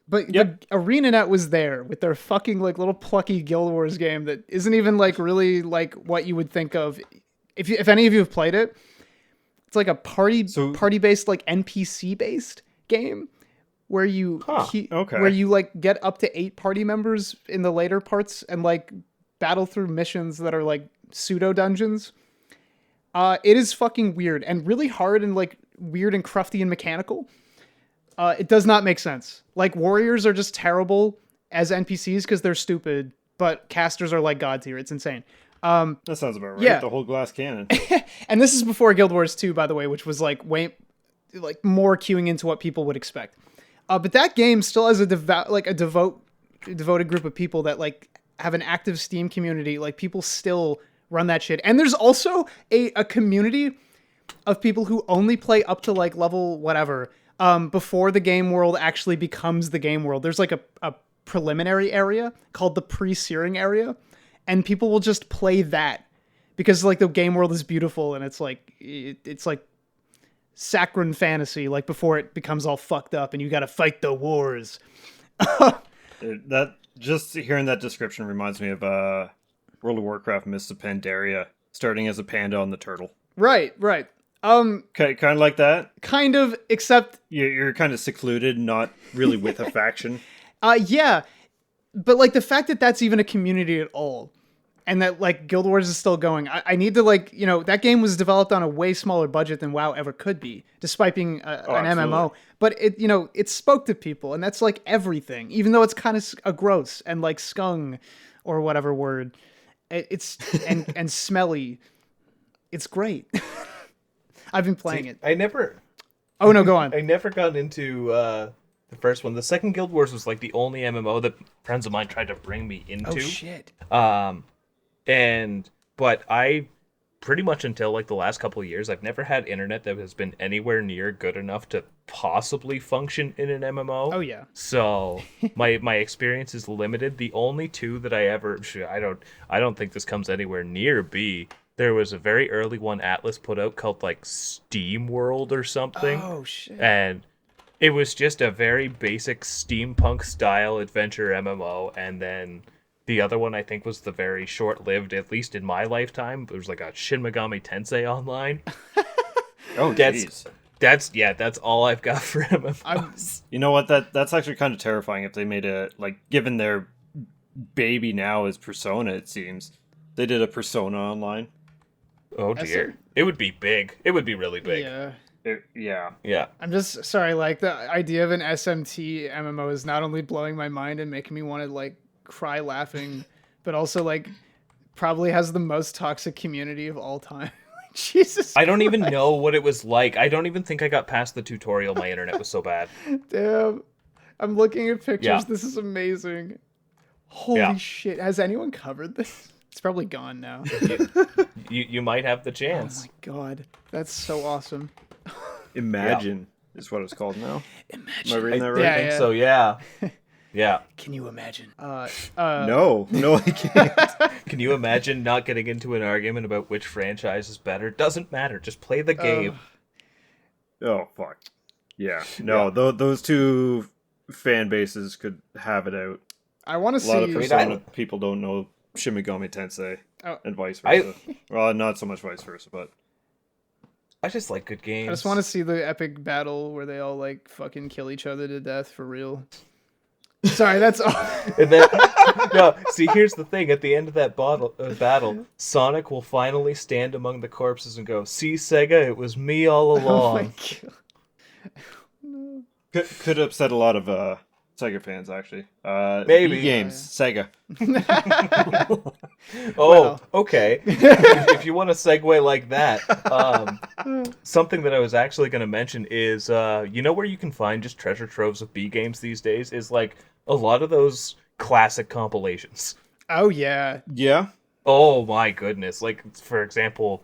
But the ArenaNet was there with their fucking like little plucky Guild Wars game that isn't even like really like what you would think of if any of you have played it. It's like a party based, like NPC based game where you where you like get up to 8 party members in the later parts and like battle through missions that are like pseudo dungeons. It is fucking weird and really hard and like weird and crufty and mechanical. It does not make sense. Like warriors are just terrible as NPCs because they're stupid, but casters are like god tier. It's insane. That sounds about right. Yeah. The whole glass cannon. And this is before Guild Wars 2, by the way, which was like way like more queuing into what people would expect. But that game still has a devoted group of people that like have an active Steam community. Like people still run that shit. And there's also a community of people who only play up to like level whatever before the game world actually becomes the game world. There's like a preliminary area called the pre-searing area. And people will just play that because like the game world is beautiful and it's like saccharine fantasy, like before it becomes all fucked up and you got to fight the wars. That just hearing that description reminds me of World of Warcraft Mists of Pandaria, starting as a panda on the turtle. Right. Okay, kind of like that. Kind of, except you're kind of secluded, not really with a faction. Yeah. But like the fact that that's even a community at all, and that like Guild Wars is still going, I need to like, that game was developed on a way smaller budget than WoW ever could be, despite being an MMO. But it, it spoke to people, and that's like everything, even though it's kind of gross and like skung or whatever word. It's and smelly. It's great. I've been playing it. Oh no, go on. I never got into the first one. The second Guild Wars was like the only MMO that friends of mine tried to bring me into. Oh shit. But I pretty much until like the last couple of years, I've never had internet that has been anywhere near good enough to possibly function in an MMO. Oh yeah. So my experience is limited. The only two that I don't think this comes anywhere near B. There was a very early one Atlas put out called like Steam World or something. Oh shit. And it was just a very basic steampunk style adventure MMO, and then the other one I think was the very short-lived, at least in my lifetime. It was like a Shin Megami Tensei Online. Oh, jeez. That's all I've got for MMOs. You know what? That's actually kind of terrifying if they made given their baby now is Persona, it seems. They did a Persona Online. Oh dear. It would be big. It would be really big. Yeah. Yeah. I'm just sorry, like the idea of an SMT MMO is not only blowing my mind and making me want to like cry laughing, but also like probably has the most toxic community of all time. Jesus I don't even know what it was like. I don't even think I got past the tutorial. My internet was so bad. Damn. I'm looking at pictures. Yeah. This is amazing. Holy shit. Has anyone covered this? It's probably gone now. You might have the chance. Oh my god. That's so awesome. Imagine is what it's called now. Imagine. Am I reading that right? I think so, yeah. Yeah. Can you imagine? No, I can't. Can you imagine not getting into an argument about which franchise is better? Doesn't matter. Just play the game. Oh, fuck. Yeah. No, those two fan bases could have it out. I want to see... A lot of Persona people don't know Shin Megami Tensei and vice versa. Well, not so much vice versa, but... I just like good games. I just want to see the epic battle where they all like fucking kill each other to death for real. Sorry, that's all. And then, no, see, here's the thing. At the end of that battle, Sonic will finally stand among the corpses and go, "See, Sega, it was me all along." Oh my god. No. Could upset a lot of Sega fans, actually. Maybe. B games, Sega. Okay. If you want to segue like that, something that I was actually going to mention is, where you can find just treasure troves of B games these days is like a lot of those classic compilations. Oh yeah. Yeah. Oh my goodness! Like for example,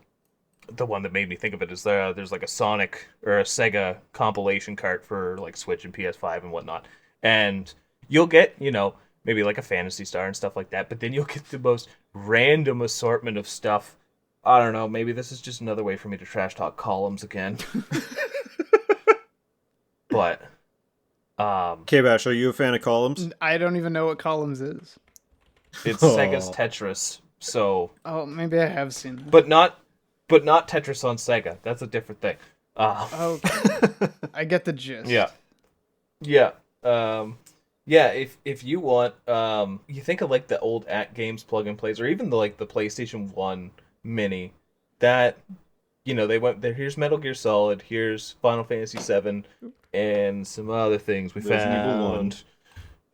the one that made me think of it is there's like a Sonic or a Sega compilation cart for like Switch and PS5 and whatnot, and you'll get maybe like a Phantasy Star and stuff like that, but then you'll get the most random assortment of stuff. I don't know. Maybe this is just another way for me to trash talk columns again. But KBash, are you a fan of columns? I don't even know what columns is. it's Sega's Tetris, so Oh, maybe I have seen that. but not Tetris on Sega. That's a different thing. Okay. I get the gist. Yeah. If you want, you think of like the old At Games plug and plays, or even the PlayStation 1 Mini, that they went there. Here's Metal Gear Solid. Here's Final Fantasy 7, and some other things we Resident found. Evil 1.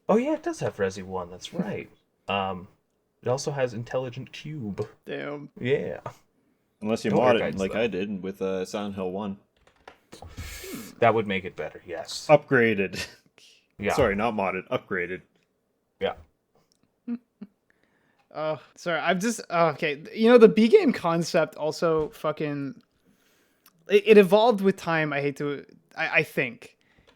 Oh yeah, it does have Resi 1. That's right. It also has Intelligent Cube. Damn. Yeah. Unless you Don't mod work it guides, like though. I did with Silent Hill 1. That would make it better. Yes. Upgraded. Yeah. Sorry, not modded. Upgraded. Yeah. Oh, sorry. I've just okay. The B game concept also fucking it evolved with time. I think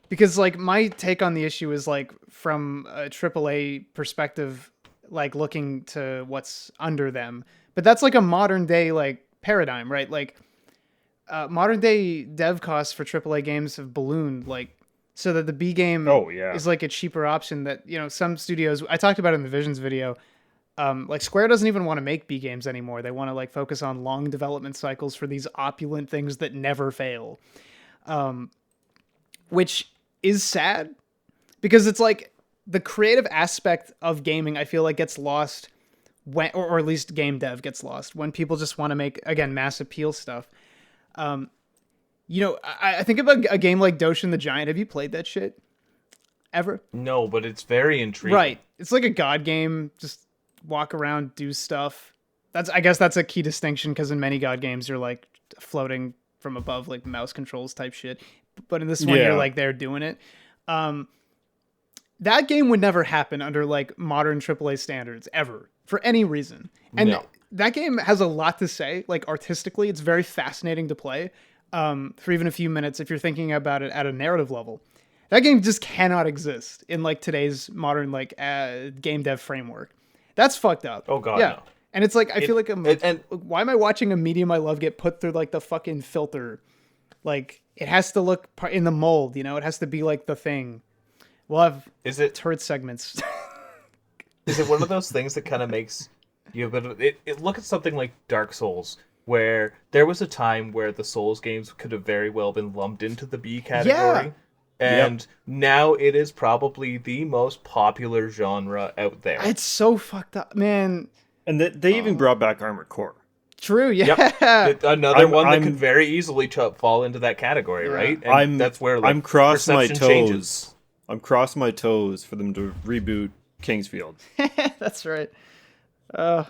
because like my take on the issue is like from a AAA perspective, like looking to what's under them. But that's like a modern day like paradigm, right? Like modern day dev costs for AAA games have ballooned, like so that the B game Oh, yeah. is like a cheaper option that some studios. I talked about it in the Visions video. Like Square doesn't even want to make B games anymore. They want to like focus on long development cycles for these opulent things that never fail, which is sad because it's like the creative aspect of gaming. I feel like gets lost when, or at least game dev gets lost when people just want to make again mass appeal stuff. I think about a game like Doshin the Giant. Have you played that shit ever? No, but it's very intriguing. Right. It's like a god game. Just walk around, do stuff. I guess that's a key distinction because in many god games you're like floating from above, like mouse controls type shit. But in this one, Yeah. you're like there doing it. That game would never happen under like modern AAA standards ever for any reason. And No. that game has a lot to say. Like artistically, it's very fascinating to play for even a few minutes if you're thinking about it at a narrative level. That game just cannot exist in like today's modern like game dev framework. That's fucked up. Oh, God, yeah. no. And it's like I feel like and- why am I watching a medium I love get put through like the fucking filter? Like it has to look in the mold, it has to be like the thing. We'll have Is it turret segments. Is it one of those things that kind of makes you a bit of it? Look at something like Dark Souls, where there was a time where the Souls games could have very well been lumped into the B category, and now it is probably the most popular genre out there. It's so fucked up, man. And they even brought back Armored Core. True, yeah. Another I'm- one that I'm- could very easily fall into that category, right? And I'm- that's where like, I'm cross my perception toes. changes. I'm crossing my toes for them to reboot Kingsfield. That's right.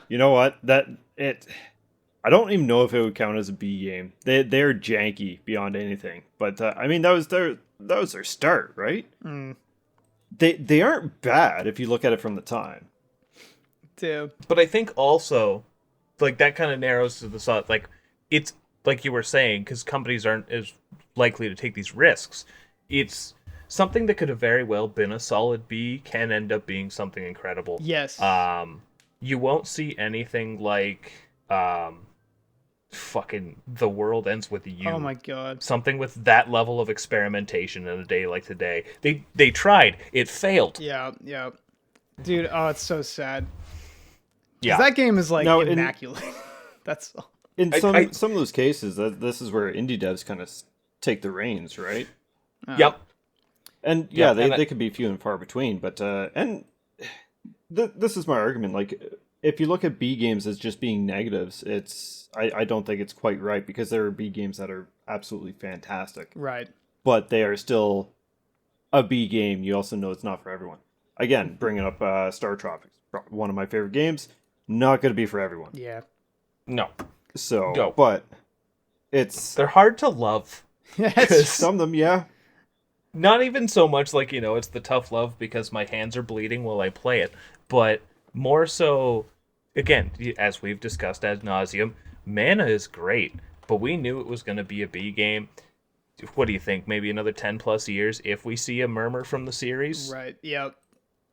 You know what? I don't even know if it would count as a B game. They're janky beyond anything. But I mean, that was their start, right? They aren't bad if you look at it from the time. Too. But I think also, like, that kind of narrows to the side. Like, it's like you were saying, because companies aren't as likely to take these risks. It's something that could have very well been a solid B can end up being something incredible. Yes. You won't see anything like fucking The World Ends With You. Oh my god. Something with that level of experimentation in a day like today. They tried. It failed. Yeah. Dude, oh, it's so sad. 'Cause Yeah. that game is like No, immaculate. That's all. In I- some of those cases, this is where indie devs kind of take the reins, right? Yep. And yeah, Yeah, and they could be few and far between, but this is my argument. Like, if you look at B games as just being negatives, I don't think it's quite right, because there are B games that are absolutely fantastic, Right. but they are still a B game, you also know it's not for everyone. Again, bringing up Star Tropics, one of my favorite games, not going to be for everyone. Yeah. No. So, No. but they're hard to love. Yes. some of them, yeah. Not even so much like, it's the tough love because my hands are bleeding while I play it, but more so, again, as we've discussed ad nauseum, Mana is great, but we knew it was going to be a B game. What do you think? Maybe another 10 plus years if we see a murmur from the series? Right. Yep.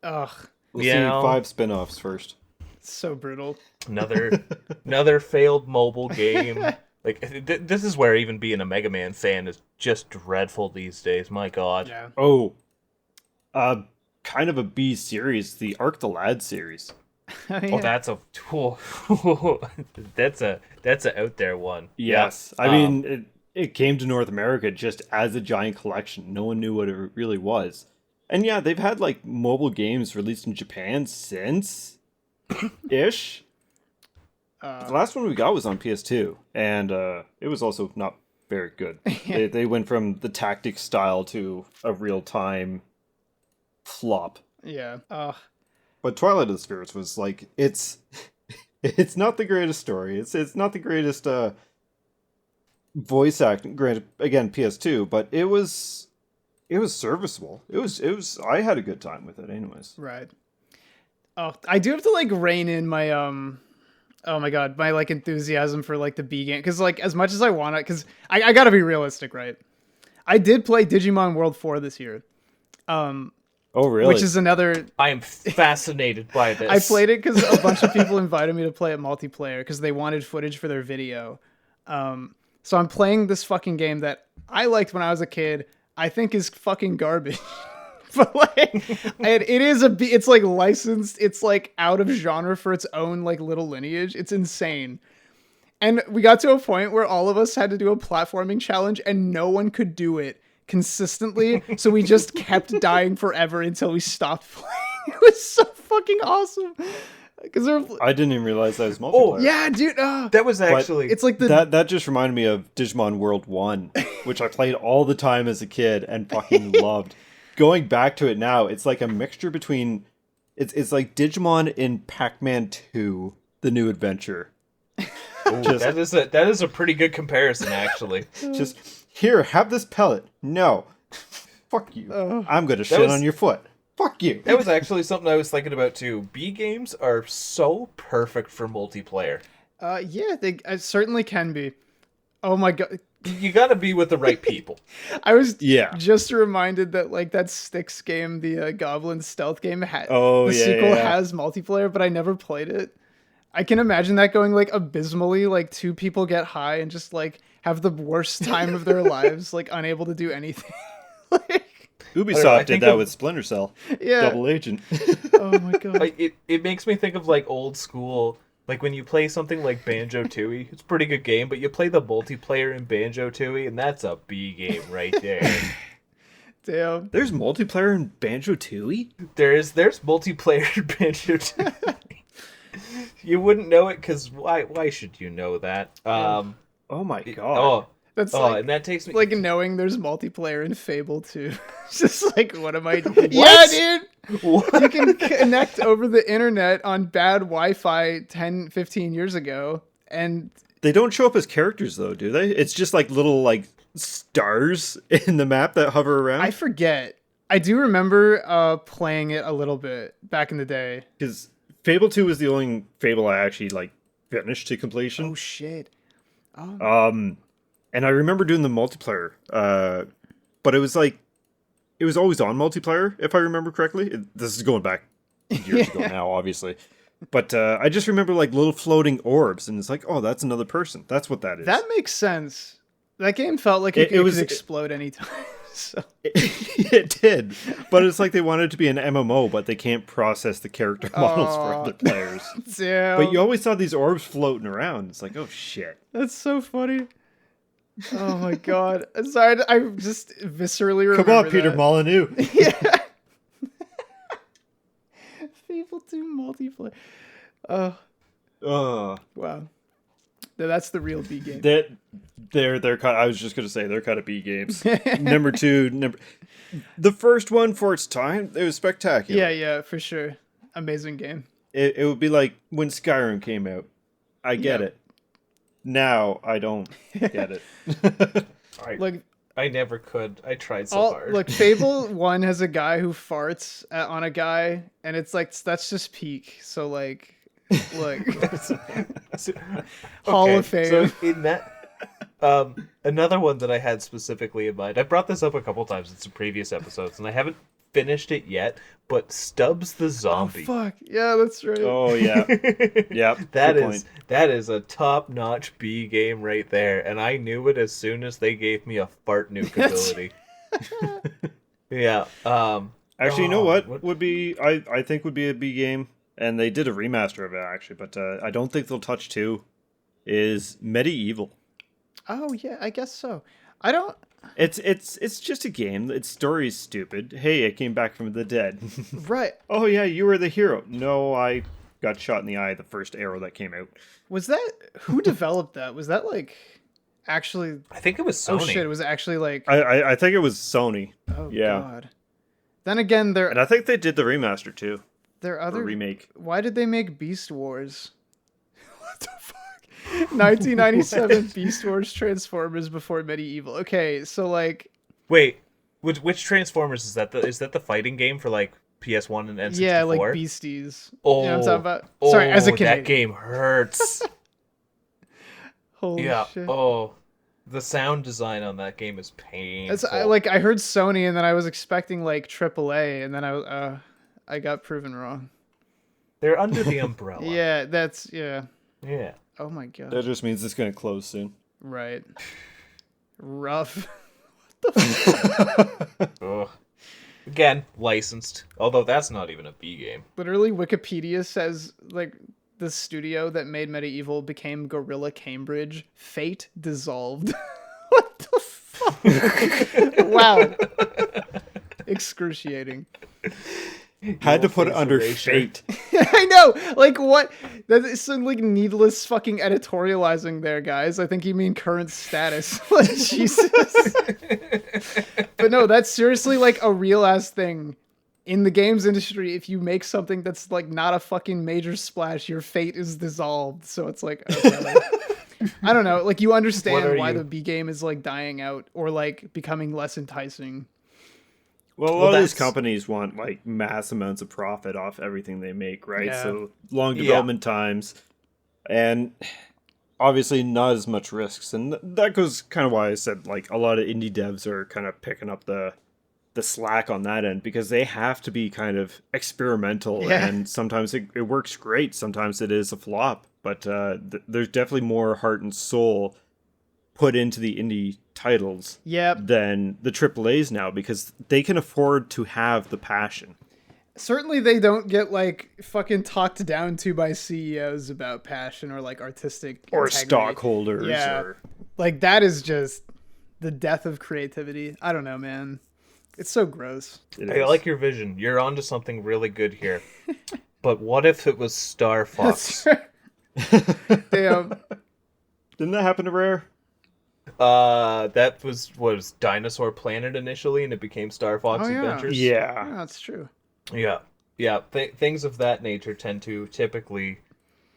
Ugh. We'll see 5 spin-offs first. So brutal. Another failed mobile game. Like, this is where even being a Mega Man fan is just dreadful these days. My God. Yeah. Oh, kind of a B series, the Arc the Lad series. Oh, Oh, that's a that's a out there one. Yes, Yeah. I mean it came to North America just as a giant collection. No one knew what it really was, and yeah, they've had like mobile games released in Japan since ish. The last one we got was on PS2, and it was also not very good. They went from the tactics style to a real-time flop. Yeah. But Twilight of the Spirits was like, it's not the greatest story. It's not the greatest voice acting. Granted, again, PS2, but it was serviceable. It was. I had a good time with it, anyways. Right. Oh, I do have to like rein in my oh my god, my like enthusiasm for like the B game, because like as much as I want it, because I gotta be realistic, right? I did play Digimon World 4 this year. Oh really? Which is another. I am fascinated by this. I played it because a bunch of people invited me to play it multiplayer because they wanted footage for their video. So I'm playing this fucking game that I liked when I was a kid. I think is fucking garbage. But like, it's like licensed. It's like out of genre for its own like little lineage. It's insane. And we got to a point where all of us had to do a platforming challenge and no one could do it consistently. So we just kept dying forever until we stopped playing. It was so fucking awesome. I didn't even realize that was multiplayer. Oh, yeah, dude. That was actually... It's like that just reminded me of Digimon World 1, which I played all the time as a kid and fucking loved. Going back to it now, it's like a mixture between... It's like Digimon in Pac-Man 2, The New Adventure. Ooh, that is a pretty good comparison, actually. Just, here, have this pellet. No. Fuck you. I'm going to shit on your foot. Fuck you. That was actually something I was thinking about, too. B games are so perfect for multiplayer. Yeah, they certainly can be. Oh my god. You gotta be with the right people. I was just reminded that like that Styx game, the Goblin stealth game, the sequel has multiplayer, but I never played it. I can imagine that going like abysmally, like 2 people get high and just like have the worst time of their lives, like unable to do anything. Like, Ubisoft did that with Splinter Cell. Yeah. Double Agent. Oh my god. It makes me think of like old school. Like, when you play something like Banjo-Tooie, it's a pretty good game, but you play the multiplayer in Banjo-Tooie, and that's a B game right there. Damn. There's multiplayer in Banjo-Tooie? There's multiplayer in Banjo-Tooie. You wouldn't know it, because why should you know that? Oh my god. That's and that takes me... like knowing there's multiplayer in Fable 2. It's just like, what am I doing? Yeah, dude! What? You can connect over the internet on bad Wi-Fi 10, 15 years ago, and... They don't show up as characters, though, do they? It's just like little, like, stars in the map that hover around? I forget. I do remember playing it a little bit back in the day. Because Fable 2 was the only Fable I actually, like, finished to completion. Oh, shit. And I remember doing the multiplayer, but it was like, it was always on multiplayer, if I remember correctly. This is going back years ago now, obviously. But I just remember like little floating orbs, and it's like, oh, that's another person. That's what that is. That makes sense. That game felt like it could explode anytime. So. It did, but it's like they wanted it to be an MMO, but they can't process the character models for other players. Damn. But you always saw these orbs floating around. It's like, oh shit. That's so funny. Oh my god. Sorry, I just viscerally remember Come on, Peter that. Molyneux. Yeah. Fable 2 multiplayer. Wow. That's the real B game. They're kind. I was just gonna say they're kind of B games. Number two, the first one for its time, it was spectacular. Yeah, for sure. Amazing game. It would be like when Skyrim came out. I get Yeah. it. Now I don't get it. Like I never could. I tried so hard. Look, Fable 1 has a guy who farts on a guy, and it's like that's just peak. So like, look, Hall of Fame. So in that, another one that I had specifically in mind. I brought this up a couple times in some previous episodes, and I haven't finished it yet. But Stubbs the Zombie. Fuck yeah, that's right. Oh yeah, yeah. That is a top-notch B game right there, and I knew it as soon as they gave me a fart nuke ability. Yeah. Actually, you know what would be? I think would be a B game, and they did a remaster of it actually, but I don't think they'll touch 2. Is Medieval? Oh yeah, I guess so. I don't. It's just a game. Its story's stupid. Hey, I came back from the dead. Right. Oh yeah, you were the hero. No, I got shot in the eye the first arrow that came out. Was that who developed that? Was that like actually? I think it was Sony. Oh shit! It was actually like. I think it was Sony. Oh yeah. god. Then again, And I think they did the remaster too. their Or other remake. Why did they make Beast Wars? What the fuck? 1997 Beast Wars Transformers before Medieval. Okay, so like. Wait, which Transformers is that? Is that the fighting game for like PS1 and N64? Yeah, like Beasties. Oh, you know what I'm talking about? Sorry, as a kid. that game hurts. Holy Yeah. shit. Oh, the sound design on that game is painful. I heard Sony, and then I was expecting like AAA, and then I got proven wrong. They're under the umbrella. Yeah, that's yeah. Yeah. Oh my god. That just means it's gonna close soon. Right. Rough. Ugh. Again, licensed. Although that's not even a B game. Literally, Wikipedia says like the studio that made Medieval became Gorilla Cambridge. Fate dissolved. What the fuck? Wow. Excruciating. Had to put it under erasure. fate. I know. Like what? That is some like needless fucking editorializing there, guys. I think you mean current status. Like, Jesus. But no, that's seriously like a real ass thing in the games industry. If you make something that's like not a fucking major splash, your fate is dissolved. So it's like, okay. I don't know. Like you understand why the B game is like dying out or like becoming less enticing. Well, a lot of these companies want like mass amounts of profit off everything they make, right? Yeah. So long development times, and obviously not as much risks, and that goes kind of why I said like a lot of indie devs are kind of picking up the slack on that end because they have to be kind of experimental, and sometimes it works great, sometimes it is a flop, but there's definitely more heart and soul put into the indie titles than the AAAs now because they can afford to have the passion. Certainly they don't get like fucking talked down to by CEOs about passion or like artistic Or integrity. stockholders. Yeah. Or... Like that is just the death of creativity. I don't know, man. It's so gross. I like your vision. You're onto something really good here. But what if it was Star Fox? Damn. Didn't that happen to Rare? That was Dinosaur Planet initially, and it became Star Fox Adventures. Yeah, that's true. Yeah. Things of that nature tend to typically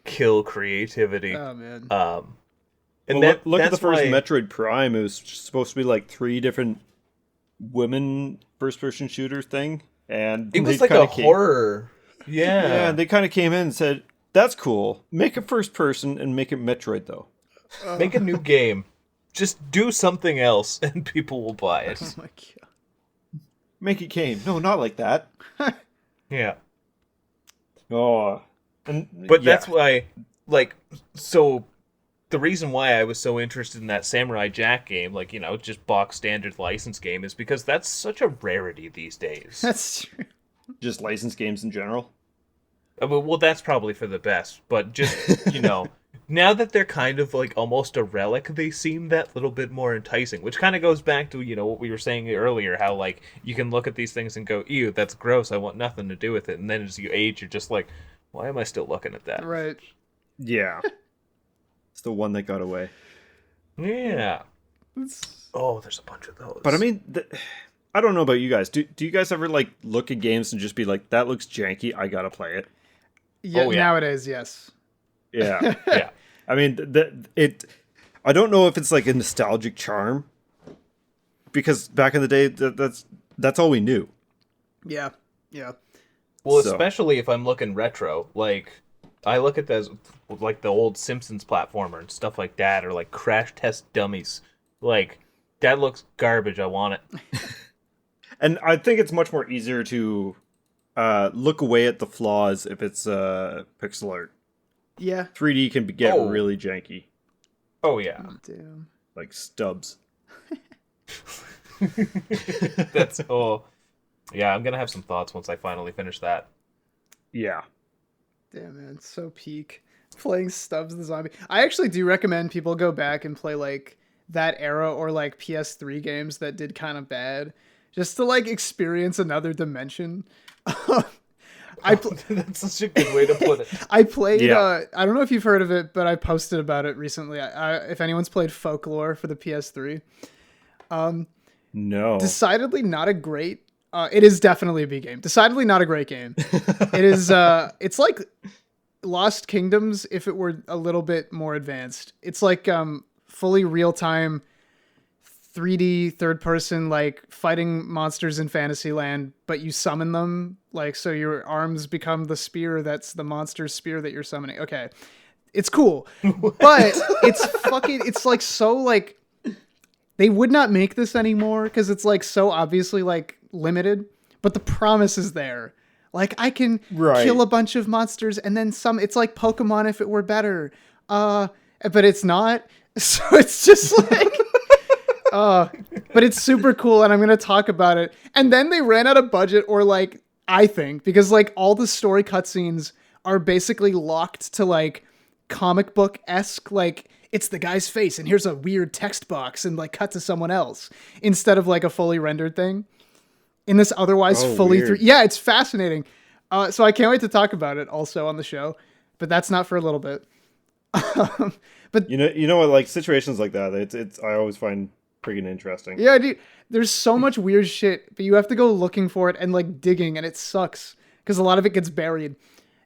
kill creativity. Oh man. And well, look at the first Metroid Prime. It was supposed to be like 3 different women first-person shooter thing, and it was like a horror. Yeah. Yeah, they kind of came in and said, "That's cool. Make it first person and make it Metroid, though. Make a new game." Just do something else, and people will buy it. Oh my god! Make it game. No, not like that. Yeah. Oh, but that's why, like, so the reason why I was so interested in that Samurai Jack game, like, you know, just box standard license game, is because that's such a rarity these days. That's true. Just licensed games in general. Well, that's probably for the best, but just you know. Now that they're kind of like almost a relic, they seem that little bit more enticing, which kind of goes back to, you know, what we were saying earlier, how like you can look at these things and go, ew, that's gross, I want nothing to do with it. And then as you age, you're just like, why am I still looking at that? Right. Yeah. It's the one that got away. Yeah. It's- Oh, there's a bunch of those. But I mean, I don't know about you guys. Do you guys ever like look at games and just be like, that looks janky, I gotta play it? yeah, Oh, yeah. nowadays, yes. Yeah. yeah. I mean, I don't know if it's like a nostalgic charm, because back in the day, that's all we knew. Yeah, yeah. Well, So- especially if I'm looking retro, like I look at those like the old Simpsons platformer and stuff like that, or like Crash Test Dummies. Like that looks garbage. I want it. And I think it's much more easier to look away at the flaws if it's pixel art. Yeah. 3D can get Oh. really janky, Oh yeah, Damn. like stubs. that's yeah. I'm gonna have some thoughts once I finally finish that. Yeah. Damn, man, it's so peak. Playing Stubbs the Zombie. I actually do recommend people go back and play like that era or like PS3 games that did kind of bad, just to like experience another dimension. That's such a good way to put it. I played. Yeah. I don't know if you've heard of it, but I posted about it recently. If anyone's played Folklore for the PS3, No. decidedly not a great. It is definitely a B game. Decidedly not a great game. It is. It's like Lost Kingdoms if it were a little bit more advanced. It's like fully real time 3D third person, like fighting monsters in Fantasyland, but you summon them, like, so your arms become the spear that's the monster's spear that you're summoning. Okay. It's cool. But it's like so like they would not make this anymore because it's like so obviously like limited, but the promise is there. Like I can Right. kill a bunch of monsters and then some. It's like Pokemon if it were better. But it's not. So it's just like but it's super cool and I'm going to talk about it. And then they ran out of budget, or like I think, because like all the story cutscenes are basically locked to like comic book-esque, like it's the guy's face and here's a weird text box and like cut to someone else instead of like a fully rendered thing in this otherwise fully weird. yeah, it's fascinating. So I can't wait to talk about it also on the show, but that's not for a little bit. But You know what? Like situations like that, it's I always find freaking interesting. yeah, dude, there's so much weird shit, but you have to go looking for it and like digging, and it sucks because a lot of it gets buried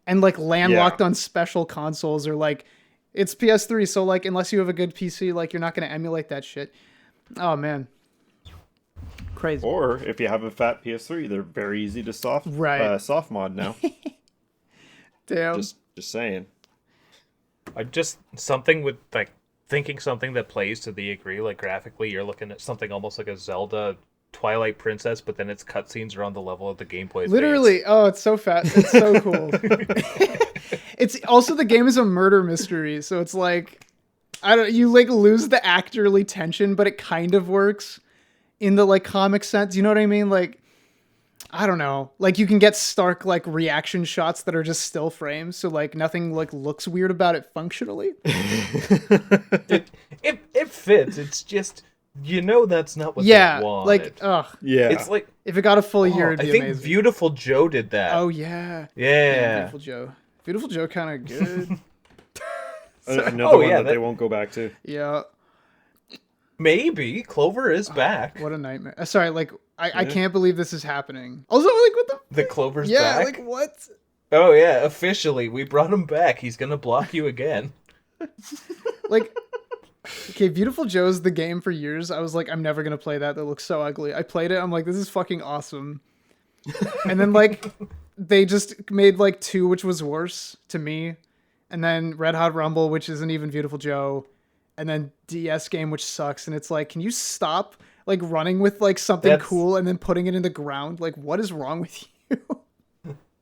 and like landlocked on special consoles, or like it's PS3, so like unless you have a good PC, like you're not going to emulate that shit. Oh man, crazy. Or if you have a fat PS3, they're very easy to soft mod now. Damn. just saying. I just something with like thinking something that plays to the degree, like graphically, you're looking at something almost like a Zelda Twilight Princess, but then its cutscenes are on the level of the gameplay. Literally, oh, it's so fat. It's so cool. It's also, the game is a murder mystery, so it's like you like lose the actorly tension, but it kind of works in the like comic sense. You know what I mean? Like I don't know. Like you can get stark like reaction shots that are just still frames, so like nothing like looks weird about it functionally. It fits. It's just that's not what they Yeah, wanted. like Yeah. It's like if it got a full year, it'd I be think amazing. Beautiful Joe did that. Oh yeah. yeah. Beautiful Joe. Beautiful Joe, kind of good. Another one yeah, that they won't go back to. Yeah. Maybe Clover is back. What a nightmare. Sorry, like I can't believe this is happening. Also, like what the The Clover's yeah, back. like what? Oh yeah, officially, we brought him back. He's gonna block you again. Like okay, Beautiful Joe's the game for years. I was like, I'm never gonna play that. That looks so ugly. I played it. I'm like, this is fucking awesome. And then like they just made like 2, which was worse to me, and then Red Hot Rumble, which isn't even Beautiful Joe, and then DS game, which sucks. And it's like, can you stop like running with like something cool and then putting it in the ground? Like, what is wrong with you?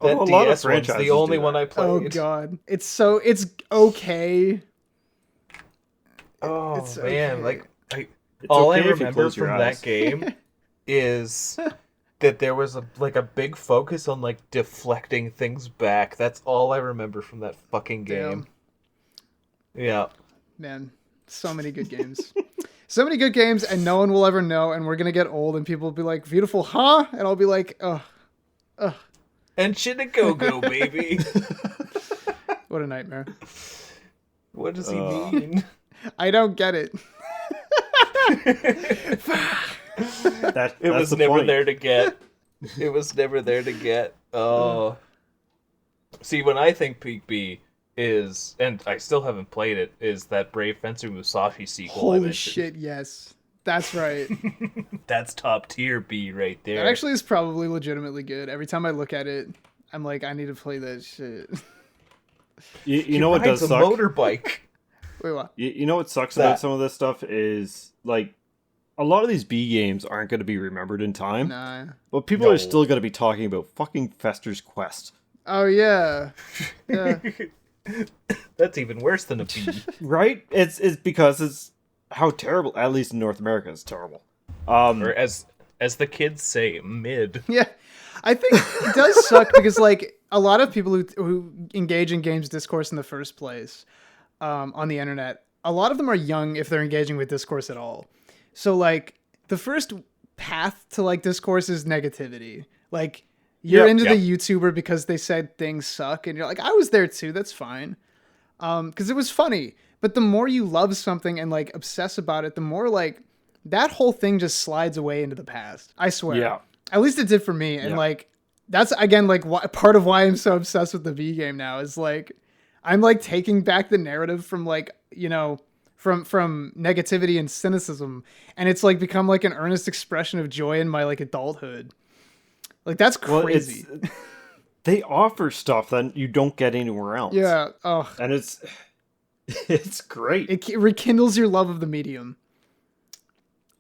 That a lot of DS one's franchises the only do one that. I played. Oh god, it's okay. Oh It's man, okay. like It's all okay I if you remember close your from eyes. that game is that there was a big focus on like deflecting things back. That's all I remember from that fucking game. Damn. Yeah. Man, so many good games. So many good games, and no one will ever know, and we're gonna get old, and people will be like, beautiful, huh? And I'll be like, ugh. And Shinnecogo, baby. What a nightmare. What does he mean? I don't get it. It was never there to get. It was never there to get. Oh. See, when I think Peak B is, and I still haven't played it, is that Brave Fencer Musashi sequel. Holy shit, yes. That's right. That's top tier B right there. That actually is probably legitimately good. Every time I look at it, I'm like, I need to play that shit. You know what does suck? A motorbike. Wait, what? You know what sucks about some of this stuff is, like, a lot of these B games aren't going to be remembered in time. Nah. But people are still going to be talking about fucking Fester's Quest. Oh, yeah. Yeah. That's even worse than a B. Right? It's because it's how terrible, at least in North America, it's terrible. Or as the kids say, mid. Yeah. I think it does suck because, like, a lot of people who engage in games discourse in the first place on the internet, a lot of them are young if they're engaging with discourse at all. So, like, the first path to, like, discourse is negativity. Like, you're into the YouTuber because they said things suck, and you're like, I was there too, that's fine. Because it was funny. But the more you love something and, like, obsess about it, the more, like, that whole thing just slides away into the past. I swear. Yeah. At least it did for me. And, like, that's, again, like, part of why I'm so obsessed with the V game now is, like, I'm, like, taking back the narrative from, like, you know, from negativity and cynicism, and it's, like, become, like, an earnest expression of joy in my, like, adulthood. Like, that's crazy. Well, they offer stuff that you don't get anywhere else. Yeah. Oh. And it's great. It rekindles your love of the medium.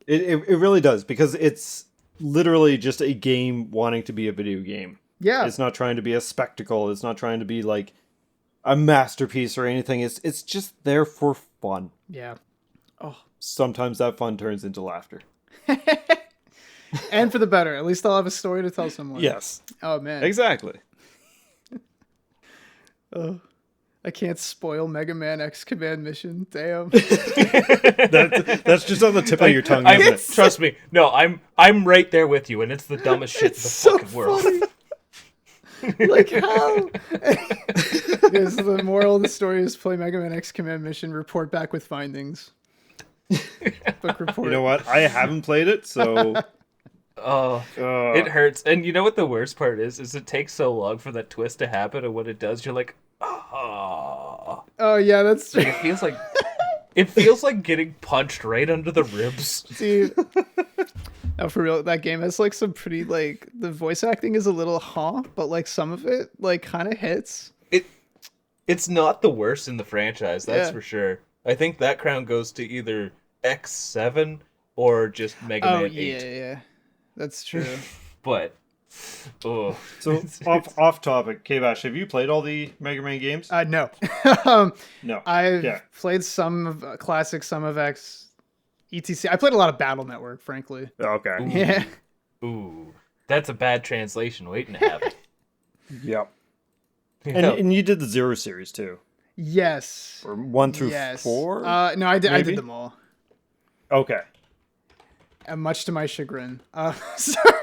It really does, because it's literally just a game wanting to be a video game. Yeah. It's not trying to be a spectacle. It's not trying to be, like, a masterpiece or anything. It's just there for fun. Yeah. Oh. Sometimes that fun turns into laughter. And for the better. At least I'll have a story to tell someone. Yes. Oh, man. Exactly. Oh. I can't spoil Mega Man X Command Mission. Damn. That's just on the tip of your tongue, isn't it? Trust me. No, I'm right there with you, and it's the dumbest shit in the fucking world. Like, how? Yes, the moral of the story is play Mega Man X Command Mission, report back with findings. Book report. You know what? I haven't played it, so... It hurts. And you know what the worst part is? Is it takes so long for that twist to happen, and when it does, you're like, oh. Oh, yeah, that's true. Like, it feels like getting punched right under the ribs. Dude. No, for real, that game has, like, some pretty, like, the voice acting is a little but, like, some of it, like, kind of hits. It's not the worst in the franchise, that's for sure. I think that crown goes to either X7 or just Mega Man 8. Yeah. That's true. But, So, off topic, KBash, have you played all the Mega Man games? No. No. I've played some of Classic, some of X, etc. I played a lot of Battle Network, frankly. Okay. Ooh. Yeah. Ooh, that's a bad translation waiting to happen. Yep. Yeah. And you did the Zero series, too. Yes. Or 1 through 4? No, I did maybe? them all. Okay. Much to my chagrin. Sorry.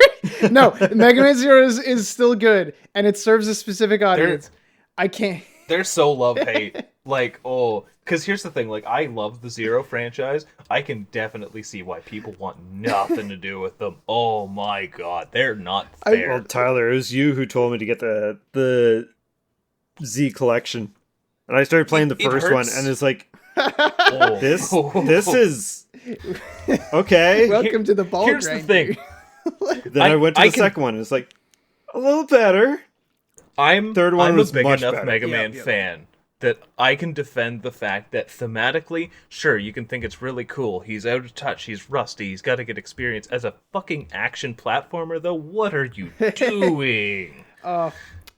No, Mega Man Zero is still good, and it serves a specific audience. I can't... They're so love-hate. Like, because here's the thing. Like, I love the Zero franchise. I can definitely see why people want nothing to do with them. Oh my god, they're not fair. Well, Tyler, it was you who told me to get the Z collection. And I started playing the first one, and it's like, this is... Okay. Welcome to the ball Here's grinder. the thing. Then I went to the second one, and it's like, a little better. Third one I'm was a big much enough better. Mega Man fan that I can defend the fact that thematically, sure, you can think it's really cool. He's out of touch. He's rusty. He's got to get experience. As a fucking action platformer, though, what are you doing?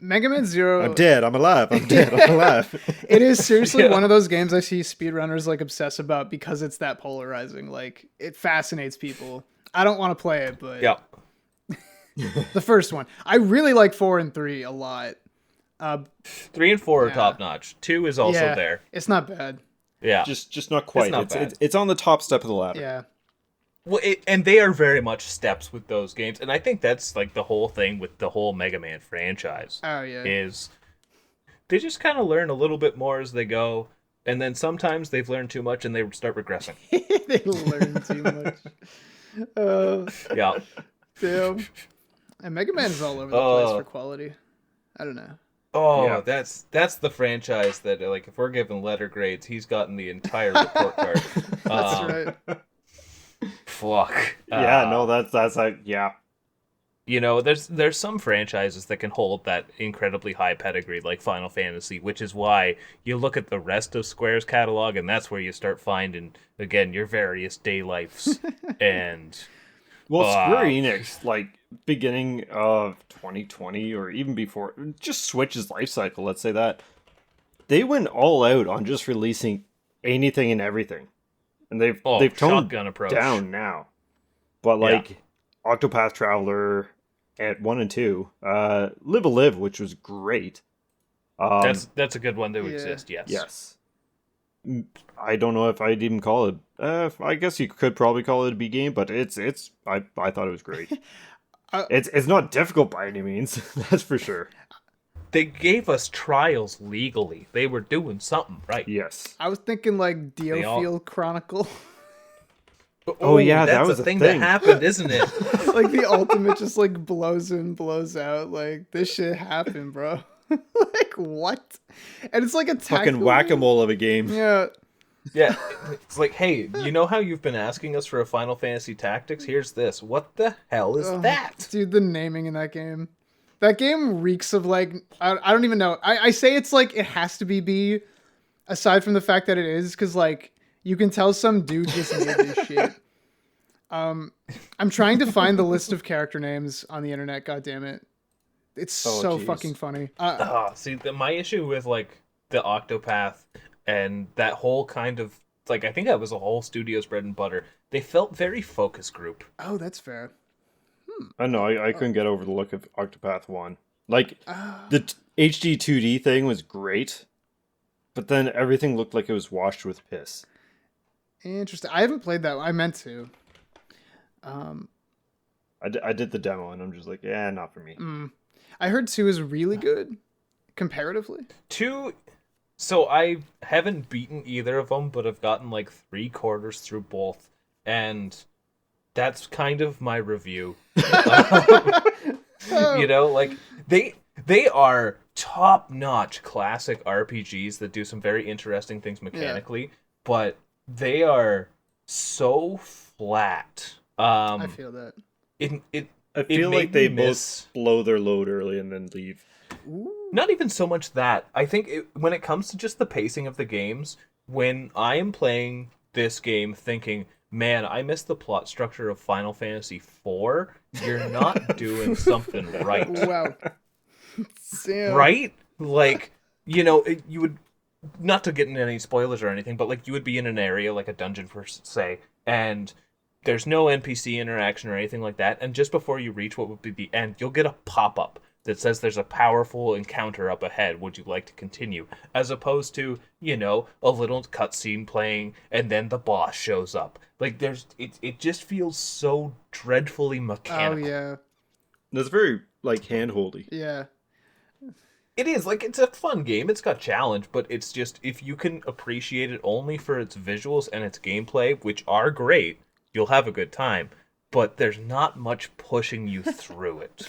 Mega Man Zero... I'm dead. I'm alive. I'm dead. I'm alive. It is seriously one of those games I see speedrunners, like, obsess about because it's that polarizing. Like, it fascinates people. I don't want to play it, but... Yeah. The first one. I really like 4 and 3 a lot. 3 and 4 are top notch. 2 is also there. It's not bad. Yeah. Just not quite. It's not bad. It's on the top step of the ladder. Yeah. Well, and they are very much steps with those games, and I think that's like the whole thing with the whole Mega Man franchise. Oh, yeah. Is they just kind of learn a little bit more as they go, And then sometimes they've learned too much and they start regressing. They learn too much. Yeah. Damn. And Mega Man is all over the place for quality. I don't know. Oh, Yeah. that's the franchise that, like, if we're giving letter grades, he's gotten the entire report card. That's right. Fuck. Yeah, no, that's like, yeah. You know, there's some franchises that can hold that incredibly high pedigree, like Final Fantasy, which is why you look at the rest of Square's catalog, and that's where you start finding, again, your various day lives. And Well, Square Enix, like, beginning of 2020 or even before, just Switch's life cycle, let's say that, they went all out on just releasing anything and everything. And they've toned shotgun approach down now. But, like, Octopath Traveler at 1 and 2, Live a Live, which was great. That's a good one to exist, yes. Yes. I don't know if I'd even call it. I guess you could probably call it a B game, but it's. I thought it was great. It's not difficult by any means. That's for sure. They gave us trials legally. They were doing something right. Yes. I was thinking like Diofield Chronicle. Oh yeah, that's that was a a thing thing that happened, isn't it? Like the ultimate just like blows in, blows out. Like this shit happened, bro. Like what? And it's like a fucking whack-a-mole of a game. Yeah. Yeah, it's like, hey, you know how you've been asking us for a Final Fantasy Tactics? Here's this. What the hell is that? Dude, the naming in that game. That game reeks of like, I don't even know. I say it's like, it has to be B, aside from the fact that it is, because like, you can tell some dude just made this shit. I'm trying to find the list of character names on the internet, god damn it. It's so geez. fucking funny. See, my issue with like the Octopath and that whole kind of, like, I think that was a whole studio's bread and butter. They felt very focus group. Oh, that's fair. I know, I couldn't get over the look of Octopath 1. Like, the HD 2D thing was great, but then everything looked like it was washed with piss. Interesting. I haven't played that. I meant to. I did the demo, and I'm just like, yeah, not for me. I heard 2 is really good, comparatively. 2, so I haven't beaten either of them, but I've gotten like 3/4 through both, and that's kind of my review. You know, like, they are top-notch classic RPGs that do some very interesting things mechanically, but they are so flat. I feel that. I feel like they both blow their load early and then leave. Ooh. Not even so much that. I think when it comes to just the pacing of the games, when I am playing this game thinking, man, I missed the plot structure of Final Fantasy IV, you're not doing something right. Wow. Sam. Right? Like, you know, you would, not to get into any spoilers or anything, but like you would be in an area, like a dungeon per se, and there's no NPC interaction or anything like that, and just before you reach what would be the end, you'll get a pop-up that says there's a powerful encounter up ahead. Would you like to continue? As opposed to, you know, a little cutscene playing and then the boss shows up. Like, it just feels so dreadfully mechanical. Oh, yeah. It's very, like, hand-holdy. Yeah. It is, like, it's a fun game. It's got challenge, but it's just, if you can appreciate it only for its visuals and its gameplay, which are great, you'll have a good time. But there's not much pushing you through it.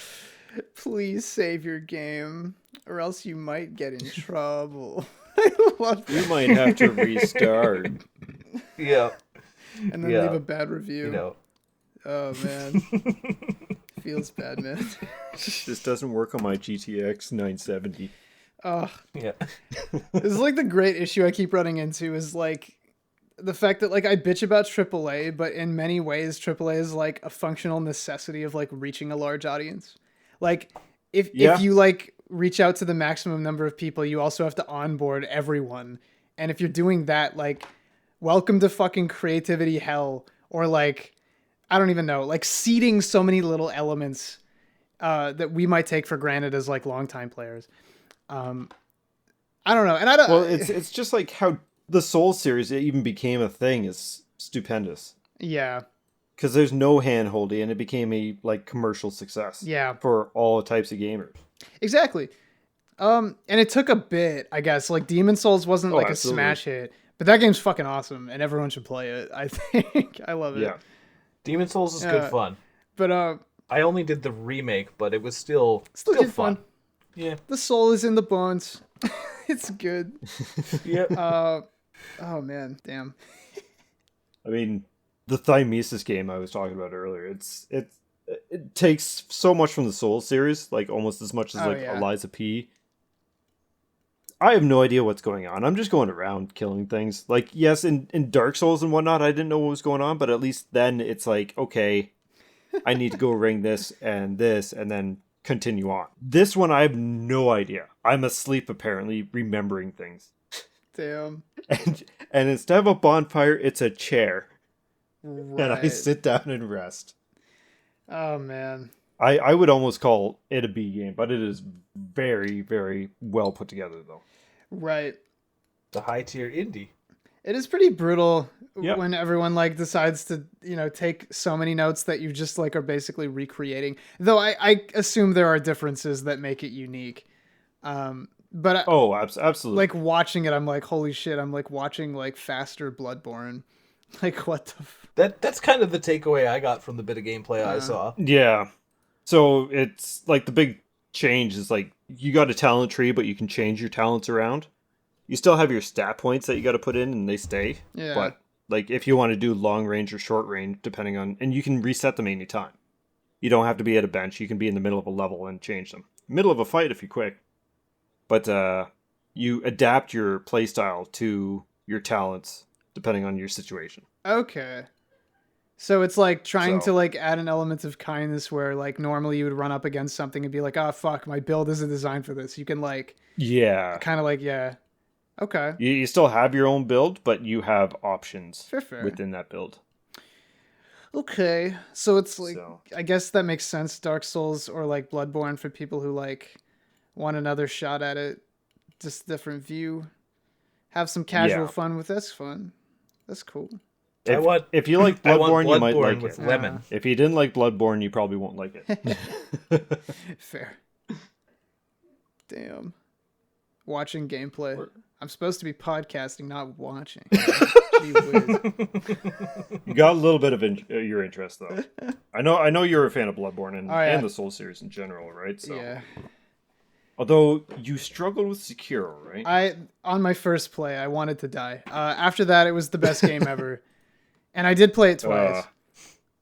Please save your game, or else you might get in trouble. I love that. You might have to restart. Yeah. And then leave a bad review. You know. Oh, man. Feels bad, man. This doesn't work on my GTX 970. Oh. Yeah. This is like the great issue I keep running into is like the fact that like I bitch about AAA, but in many ways AAA is like a functional necessity of like reaching a large audience. Like if you like reach out to the maximum number of people, you also have to onboard everyone. And if you're doing that, like welcome to fucking creativity hell, or like I don't even know, like seeding so many little elements that we might take for granted as like longtime players. I don't know. And I don't. Well, it's just like how the Soul series even became a thing is stupendous. Yeah. Because there's no hand-holding, and it became a like commercial success. Yeah. For all types of gamers. Exactly. And it took a bit, I guess. Like Demon Souls wasn't like absolutely. a smash hit, but that game's fucking awesome, and everyone should play it. I think I love it. Yeah. Demon Souls is good fun. But I only did the remake, but it was still good fun. fun. Yeah. The soul is in the bones. It's good. Yep. Oh man, damn. I mean, the Thymesis game I was talking about earlier, it takes so much from the Souls series, like almost as much as Eliza P. I have no idea what's going on. I'm just going around killing things. Like, yes, in Dark Souls and whatnot, I didn't know what was going on, but at least then it's like, okay, I need to go ring this, and then continue on. This one, I have no idea. I'm asleep, apparently, remembering things. Damn. And instead of a bonfire, it's a chair. Right. And I sit down and rest. Oh man. I would almost call it a B game, but it is very, very well put together, though. Right. The high tier indie. It is pretty brutal Yep. when everyone like decides to, take so many notes that you just like are basically recreating. Though I assume there are differences that make it unique. But Absolutely. like watching it, I'm like, holy shit! I'm like watching like faster Bloodborne. Like what the? That's kind of the takeaway I got from the bit of gameplay I saw. Yeah. So it's like the big change is like you got a talent tree, but you can change your talents around. You still have your stat points that you got to put in, and they stay. Yeah. But like if you want to do long range or short range, depending on, and you can reset them anytime. You don't have to be at a bench. You can be in the middle of a level and change them. Middle of a fight if you're quick. But you adapt your playstyle to your talents depending on your situation. Okay. So it's like trying to like add an element of kindness where like normally you would run up against something and be like, oh fuck, my build isn't designed for this. You can like kind of like okay. You still have your own build, but you have options Fair. within that build. Okay. So it's like I guess that makes sense, Dark Souls or like Bloodborne for people who like want another shot at it, just different view. Have some casual fun with this fun. That's cool. If you like Bloodborne, you might like with it. lemon. If you didn't like Bloodborne, you probably won't like it. Fair. Damn. Watching gameplay. I'm supposed to be podcasting, not watching. Gee whiz. You got a little bit of your interest, though. I know you're a fan of Bloodborne and the Soul series in general, right? So. Yeah. Although you struggled with Sekiro, right? On my first play, I wanted to die. After that, it was the best game ever, and I did play it twice.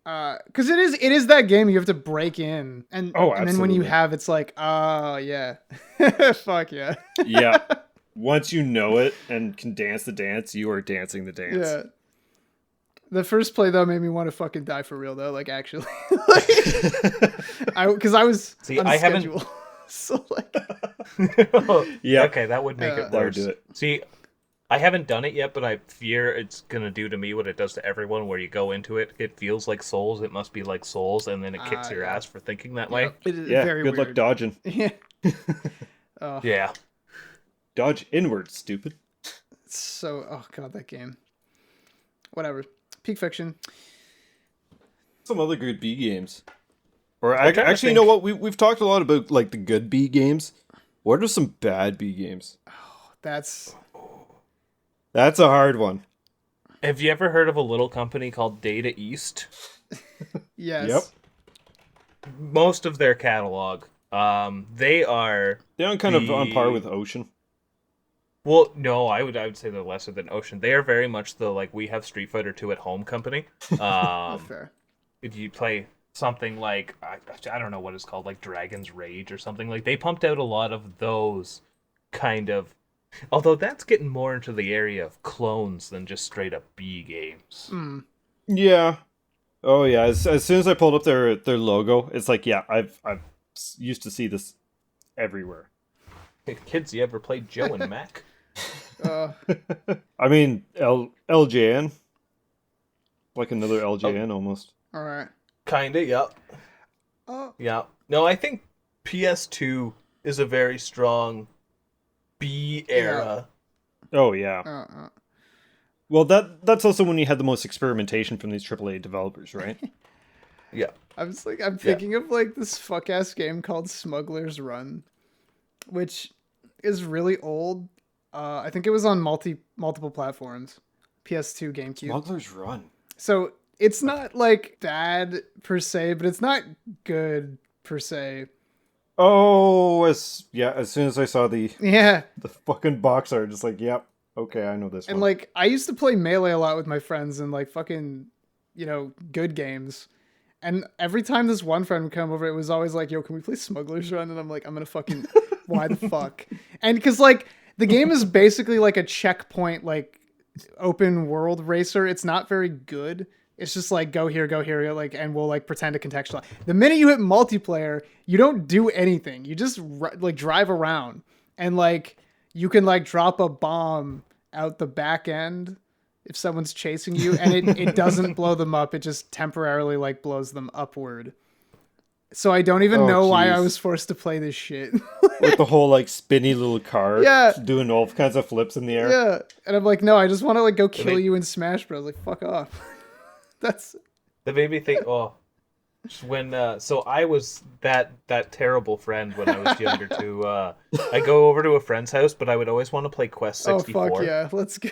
Because it is that game you have to break in, and then when you have, it's like, oh yeah, fuck yeah, yeah. Once you know it and can dance the dance, you are dancing the dance. Yeah. The first play though made me want to fucking die for real though, like actually, because I was on schedule. So like, yeah, okay, that would make it worse. Do it. See, I haven't done it yet, but I fear it's gonna do to me what it does to everyone. Where you go into it, it feels like Souls. It must be like Souls, and then it kicks your ass for thinking that way. It is very good weird. luck dodging. Yeah. Yeah. Dodge inward, stupid. So, oh god, that game. Whatever. Peak Fiction. Some other good B games. Or actually, you know what? We've talked a lot about like the good B games. What are some bad B games? Oh, that's a hard one. Have you ever heard of a little company called Data East? Yes. Yep. Most of their catalog, they're kind of on par with Ocean. Well, no, I would say they're lesser than Ocean. They are very much the like we have Street Fighter 2 at home company. Fair. If you play something like I don't know what it's called, like Dragon's Rage or something, like they pumped out a lot of those kind of. Although that's getting more into the area of clones than just straight up B games. Mm. Yeah. Oh yeah. As soon as I pulled up their logo, it's like I've used to see this everywhere. Hey, kids, you ever played Joe and Mac? I mean LJN, like another LJN almost. All right. Kinda, yeah. Yeah. No, I think PS2 is a very strong B era. Yeah. Oh yeah. Well, that's also when you had the most experimentation from these AAA developers, right? Yeah. I'm thinking of like this fuck ass game called Smuggler's Run, which is really old. I think it was on multiple platforms, PS2, GameCube. Smuggler's Run. So it's not like bad per se, but it's not good per se. Oh, as soon as I saw the Yeah. fucking box art, just like, yep, okay, I know this And one. like I used to play Melee a lot with my friends and like fucking, good games. And every time this one friend would come over, it was always like, yo, can we play Smuggler's Run? And I'm like, I'm gonna fucking, why the fuck? And because like the game is basically like a checkpoint, like open world racer. It's not very good. It's just like go here, like, and we'll like pretend to contextualize. The minute you hit multiplayer, you don't do anything. You just like drive around, and like you can like drop a bomb out the back end if someone's chasing you, and it doesn't blow them up. It just temporarily like blows them upward. So I don't even know why I was forced to play this shit. With the whole like spinny little car, Yeah. doing all kinds of flips in the air. Yeah, and I'm like, no, I just want to like go kill you in Smash Bros. Like, fuck off. That made me think. Oh, just when so I was that terrible friend when I was younger too. I go over to a friend's house, but I would always want to play Quest 64. Oh fuck yeah, let's go.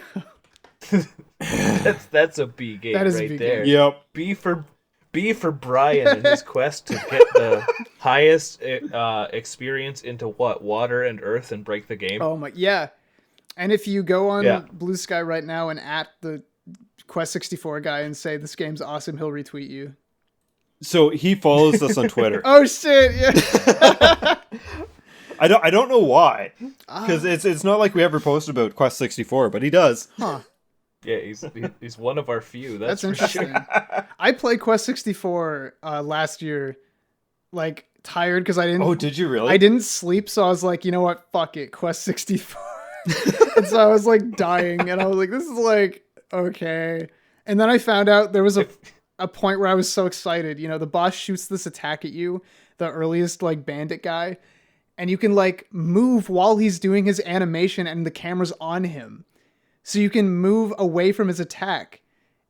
That's a B game That is a right B there. game. Yep. B for Brian and his quest to get the highest experience into water and earth and break the game. Oh my, yeah. And if you go on Blue Sky right now and at the Quest 64 guy and say this game's awesome, he'll retweet you. So he follows us on Twitter. Oh shit, yeah. I don't know why, because it's not like we ever posted about Quest 64, but he does. Huh. Yeah, he's one of our few. That's for interesting. Sure. I played Quest 64 last year, like tired because I didn't. Oh, did you really? I didn't sleep, so I was like, you know what, fuck it, Quest 64. And so I was like dying, and I was like, this is like okay. And then I found out there was a point where I was so excited. The boss shoots this attack at you, the earliest like bandit guy, and you can like move while he's doing his animation, and the camera's on him. So you can move away from his attack.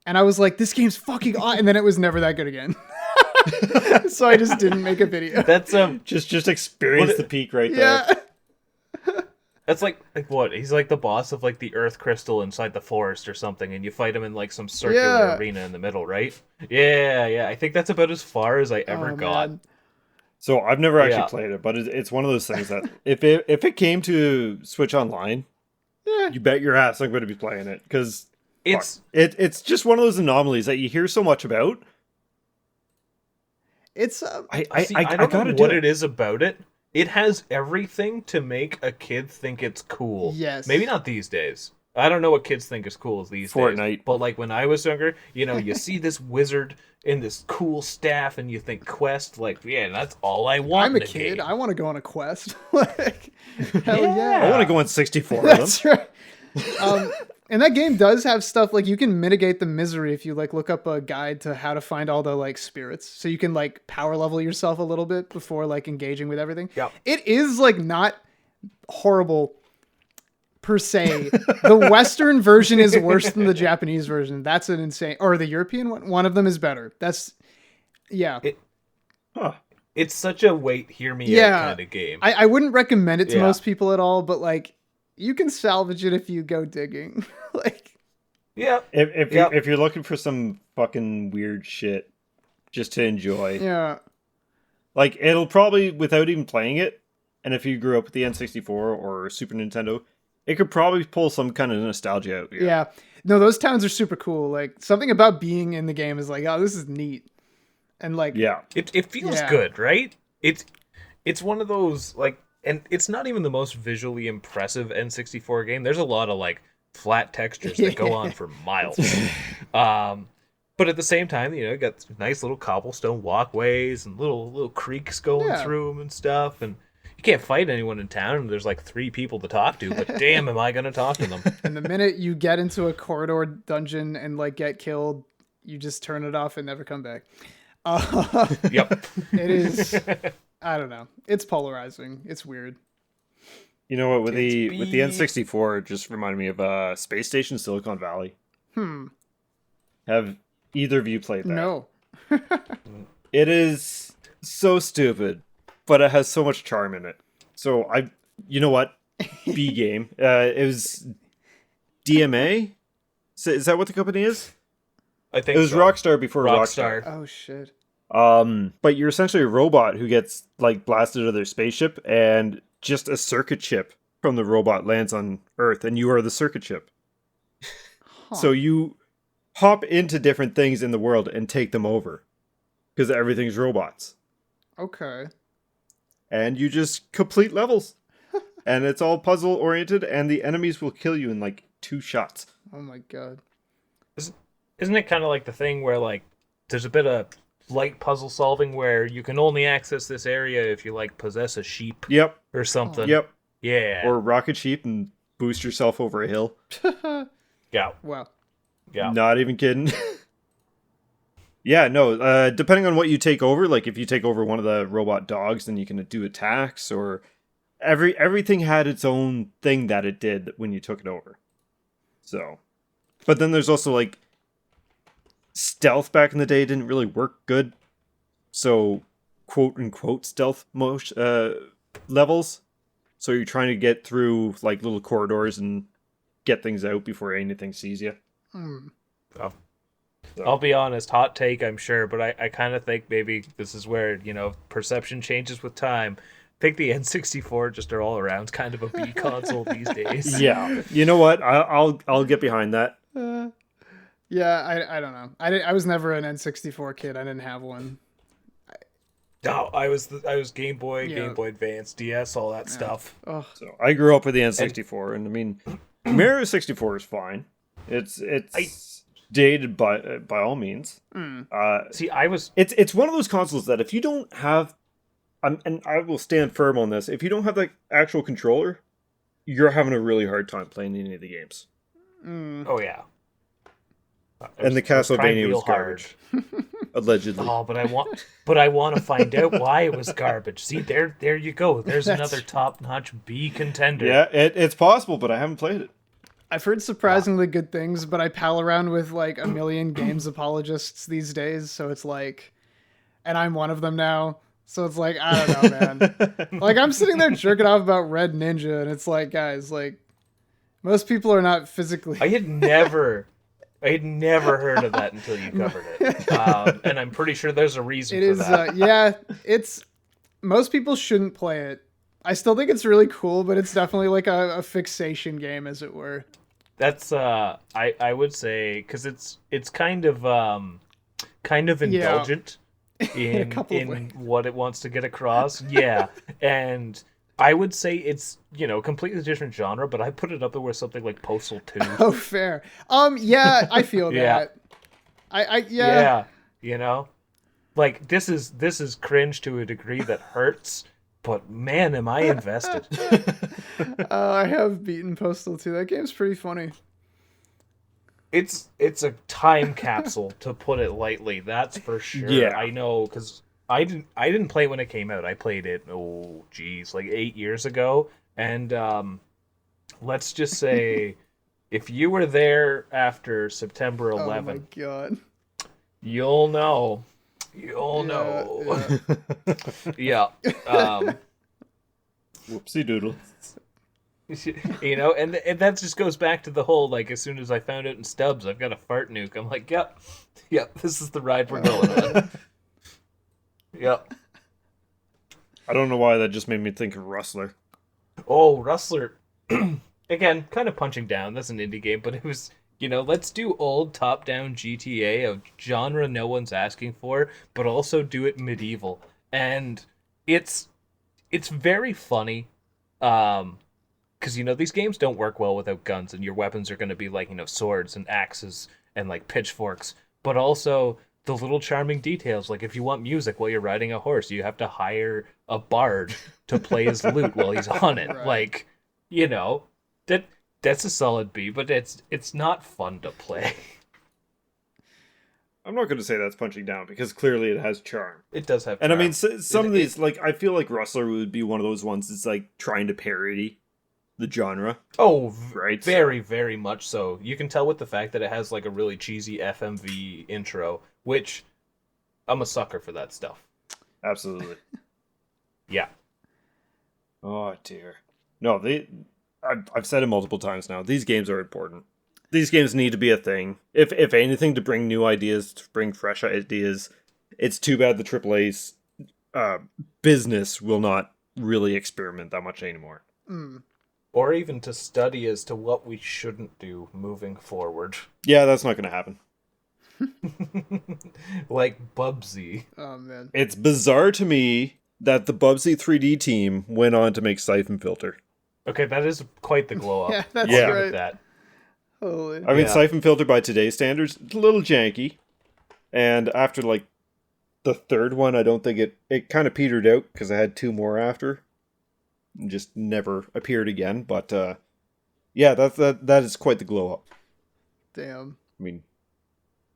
And I was like, this game's fucking on. And then it was never that good again. So I just didn't make a video. That's just experience the peak right there. Yeah. That's like what? He's like the boss of like the earth crystal inside the forest or something, and you fight him in like some circular arena in the middle, right? Yeah. I think that's about as far as I ever got. Man. So I've never actually played it, but it's one of those things that if it came to Switch Online, you bet your ass I'm going to be playing it, because it's just one of those anomalies that you hear so much about. It's I don't know what it is about it. It has everything to make a kid think it's cool. Yes. Maybe not these days. I don't know what kids think is cool these Fortnite. days. But like when I was younger, you see this wizard in this cool staff and you think Quest, like, yeah, that's all I want. I'm a kid. Game. I want to go on a quest. Like, hell yeah. I want to go on 64 of them. That's right. And that game does have stuff like you can mitigate the misery if you like look up a guide to how to find all the like spirits. So you can like power level yourself a little bit before like engaging with everything. Yep. It is like not horrible per se. The Western version is worse than the Japanese version. That's an insane, or the European one. One of them is better. That's It's such a wait, hear me out kind of game. I wouldn't recommend it to most people at all, but like you can salvage it if you go digging. Like, yeah. If you're looking for some fucking weird shit just to enjoy. Yeah. Like, it'll probably, without even playing it, and if you grew up with the N64 or Super Nintendo, it could probably pull some kind of nostalgia out. Yeah. No, those towns are super cool. Like, something about being in the game is like, oh, this is neat. And like, it feels good, right? It's one of those like, and it's not even the most visually impressive N64 game. There's a lot of like flat textures that go on for miles. But at the same time, you got nice little cobblestone walkways and little creeks going through them and stuff. And you can't fight anyone in town. And there's like 3 people to talk to, but damn, am I going to talk to them? And the minute you get into a corridor dungeon and like get killed, you just turn it off and never come back. Yep. It is. I don't know. It's polarizing. It's weird. You know what? With the N64, it just reminded me of Space Station Silicon Valley. Have either of you played that? No. It is so stupid, but it has so much charm in it. So you know what? B game. It was DMA. Is that what the company is? I think It was so. Rockstar before Rockstar. Oh shit. But you're essentially a robot who gets like blasted out of their spaceship, and just a circuit chip from the robot lands on Earth, and you are the circuit chip. Huh. So you hop into different things in the world and take them over, because everything's robots, Okay. and you just complete levels, and it's all puzzle oriented, and the enemies will kill you in like 2 shots. Oh my god. Isn't it kind of like the thing where like there's a bit of light puzzle solving where you can only access this area if you like possess a sheep Yep. or something? Yep. Yeah. Or rocket sheep and boost yourself over a hill. Yeah. Wow. Yeah. Not even kidding. Yeah, no, depending on what you take over, like if you take over one of the robot dogs, then you can do attacks, or everything had its own thing that it did when you took it over. So, but then there's also like stealth back in the day didn't really work good. So, quote unquote stealth levels. So you're trying to get through like little corridors and get things out before anything sees you. Hmm. Oh. So. I'll be honest, hot take, I'm sure, but I kind of think maybe this is where, you know, perception changes with time. I think the N64 just are all around kind of a B console these days. Yeah, you know what? I'll get behind that. Yeah, I don't know. I was never an N64 kid. I didn't have one. No, I was Game Boy, Yeah. Game Boy Advance, DS, all that stuff. Oh, So I grew up with the N64, and I mean, Mario 64 is fine. It's dated by all means. See, I was It's one of those consoles that if you don't have, and I will stand firm on this, if you don't have the actual controller, you're having a really hard time playing any of the games. oh yeah. And the Castlevania was real hard. garbage, allegedly. Oh, but I want to find out why it was garbage. See, there you go. There's another top-notch B contender. Yeah, it's possible, but I haven't played it. I've heard surprisingly good things, but I pal around with like a million games apologists these days, so it's like, and I'm one of them now. So it's like, I don't know, man. Like I'm sitting there jerking off about Red Ninja, and it's like, guys, like most people are not physically. I had never heard of that until you covered it, and I'm pretty sure there's a reason It for is, that. yeah. It's most people shouldn't play it. I still think it's really cool, but it's definitely like a fixation game, as it were. That's I would say because it's kind of indulgent in couple of ways. what it wants to get across. Yeah, and I would say it's, you know, completely different genre, but I put it up there with something like Postal 2. Oh, fair. Yeah, I feel Yeah. that. Yeah. Yeah, you know, like this is cringe to a degree that hurts, but man, am I invested. I have beaten Postal 2. That game's pretty funny. It's a time capsule, to put it lightly. That's for sure. Yeah. I know, because I didn't play it when it came out. I played it, like 8 years ago. And let's just say, if you were there after September 11th, Oh my god. you'll know. You'll know. Yeah. Yeah. Whoopsie doodle. You know, and that just goes back to the whole, like, as soon as I found out in Stubbs, I've got a fart nuke. I'm like, yep, this is the ride we're going on. Yep. I don't know why that just made me think of Rustler. Oh, Rustler. Again, kind of punching down. That's an indie game, but it was, you know, let's do old top-down GTA of genre no one's asking for, but also do it medieval. And it's very funny. Because, you know, these games don't work well without guns, and your weapons are going to be like, you know, swords and axes and like pitchforks, but also the little charming details. Like if you want music while you're riding a horse, you have to hire a bard to play his lute while he's on it. Right. Like, you know, that's a solid B, but it's not fun to play. I'm not going to say that's punching down, because clearly it has charm. It does have And I charm. mean, some of these, like, I feel like Rustler would be one of those ones that's, like, trying to parody the genre. Oh, Right, very, very much so. You can tell with the fact that it has, like, a really cheesy FMV intro, which I'm a sucker for that stuff. Absolutely. Yeah. Oh, dear. No, I've said it multiple times now. These games are important. These games need to be a thing. If anything, to bring new ideas, to bring fresh ideas. It's too bad the AAA's business will not really experiment that much anymore. Or even to study as to what we shouldn't do moving forward. Yeah, that's not going to happen. Like Bubsy. Oh man. It's bizarre to me that the Bubsy 3D team went on to make Siphon Filter. Okay, that is quite the glow up. Yeah, that's Yeah. right. That. Holy. I mean, Yeah. Siphon Filter by today's standards, a little janky. And after like the third one, I don't think it kind of petered out because I had two more after. And just never appeared again. But yeah, that is quite the glow up. Damn. I mean,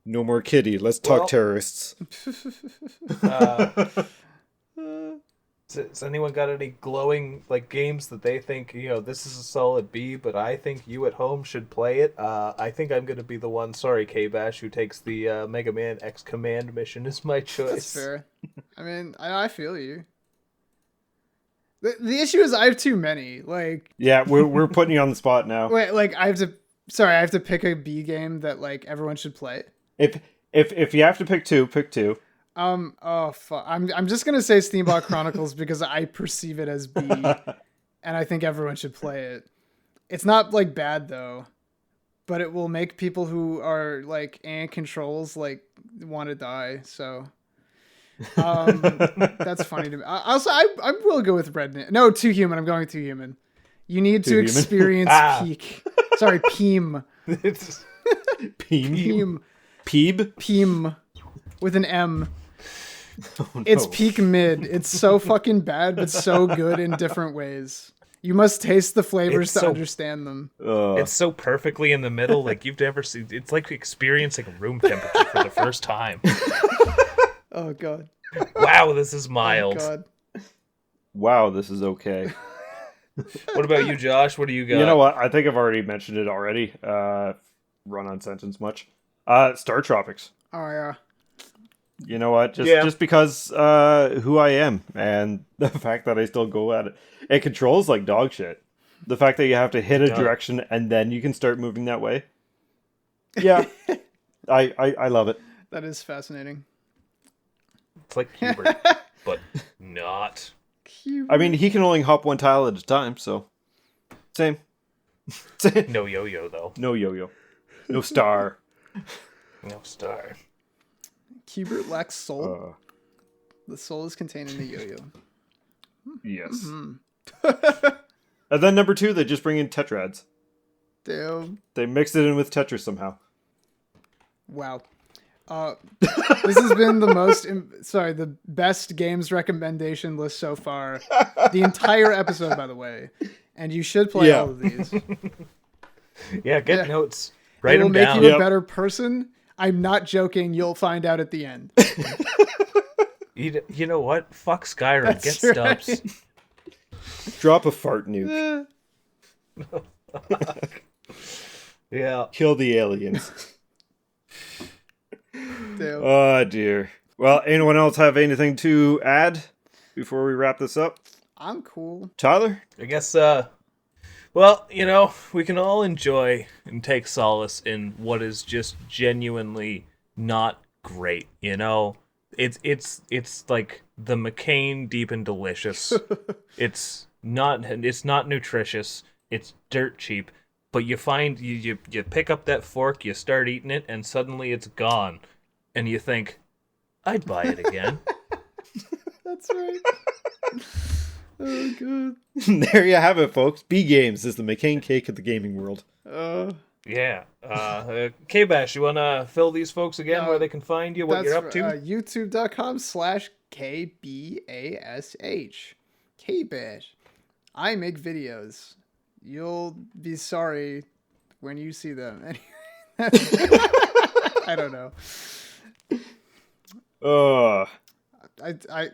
no more kitty. Let's talk Well- terrorists. Has anyone got any glowing like games that they think, this is a solid B, but I think you at home should play it? I think I'm going to be the one, sorry, KBash, who takes the Mega Man X Command mission as my choice. That's fair. I mean, I feel you. The issue is I have too many. Like, Yeah, we're putting you on the spot now. wait, like I have to pick a B game that like everyone should play. If you have to pick two, pick two. Oh fuck. I'm just gonna say Steamboat Chronicles because I perceive it as B, and I think everyone should play it. It's not like bad though, but it will make people who are like controls like want to die. So, that's funny to me. Also, I will go with Red. No, Too Human. I'm going with Too Human. You need to Too Human? experience peak. Sorry, Peem. It's Peem. Peem. Peeb? Peem. With an M. Oh, no. It's peak mid. It's so fucking bad, but so good in different ways. You must taste the flavors It's to so- understand them. it's so perfectly in the middle, like you've never seen. It's like experiencing room temperature for the first time. Oh god. Wow, this is Oh mild. god. Wow, this is okay. What about you, Josh? What do you got? You know what? I think I've already mentioned it already. Run on sentence much. Star Tropics. Oh yeah. You know what? Yeah. Just because who I am and the fact that I still go at it. It controls like dog shit. The fact that you have to hit a does. direction and then you can start moving that way. Yeah. I love it. That is fascinating. It's like Hubert, but not. Cute. I mean, he can only hop one tile at a time, so same. No yo-yo though. No yo-yo. No star. No star. Hubert lacks soul. Uh, The soul is contained in the yo-yo. yes. And then number 2, they just bring in Tetrads. Damn. They mixed it in with Tetris somehow. Wow. This has been the best games recommendation list so far. The entire episode, by the way. And you should play Yeah. all of these. Yeah, get Yeah. notes. It Write will them make down. you a Yep. better person. I'm not joking. You'll find out at the end. You know what? Fuck Skyrim. That's Get right. Stubbs. Drop a fart nuke. Yeah. Kill the aliens. Damn. Oh, dear. Well, anyone else have anything to add before we wrap this up? I'm cool. Tyler? I guess, well, we can all enjoy and take solace in what is just genuinely not great, It's like the McCain Deep and Delicious. It's not nutritious. It's dirt cheap. But you find you pick up that fork, you start eating it, and suddenly it's gone, and you think, I'd buy it again. That's right. Oh, God. There you have it, folks. B Games is the McCain cake of the gaming world. Yeah. KBash, you wanna fill these folks again where they can find you, what you're up to? YouTube.com/KBash. KBash. I make videos. You'll be sorry when you see them. I don't know.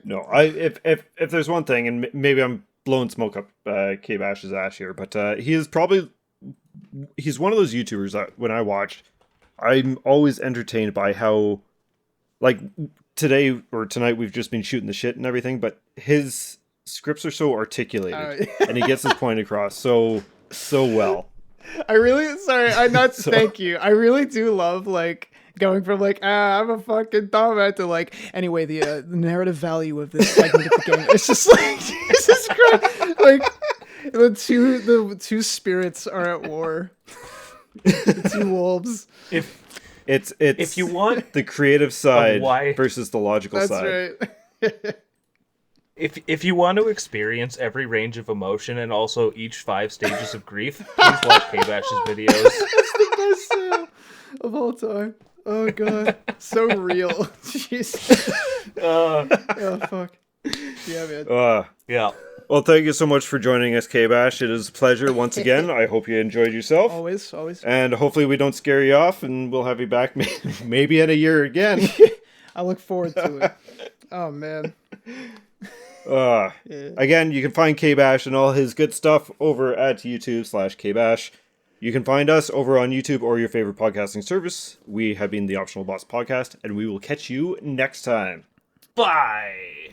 No. If there's one thing, and maybe I'm blowing smoke up K-Bash's ass here, but he's one of those YouTubers that when I watched, I'm always entertained by how, like, today or tonight we've just been shooting the shit and everything, but his scripts are so articulated, Oh, and he gets his point across so well. I really thank you. I really do love like going from like I'm a fucking dumbass to like anyway the narrative value of this segment of the game. It's just like Jesus Christ, like the two spirits are at war. The two wolves. If you want the creative side why- versus the logical That's side. right. If you want to experience every range of emotion and also each 5 stages of grief, please watch KBash's videos. That's the best sale of all time. Oh god, so real. Jeez. Oh fuck. Yeah, man. Yeah. Well, thank you so much for joining us, KBash. It is a pleasure once again. I hope you enjoyed yourself. Always. And hopefully we don't scare you off, and we'll have you back maybe in a year again. I look forward to it. Oh man. Yeah. Again, you can find KBash and all his good stuff over at YouTube/KBash. You can find us over on YouTube or your favorite podcasting service. We have been the Optional Boss Podcast, and we will catch you next time. Bye.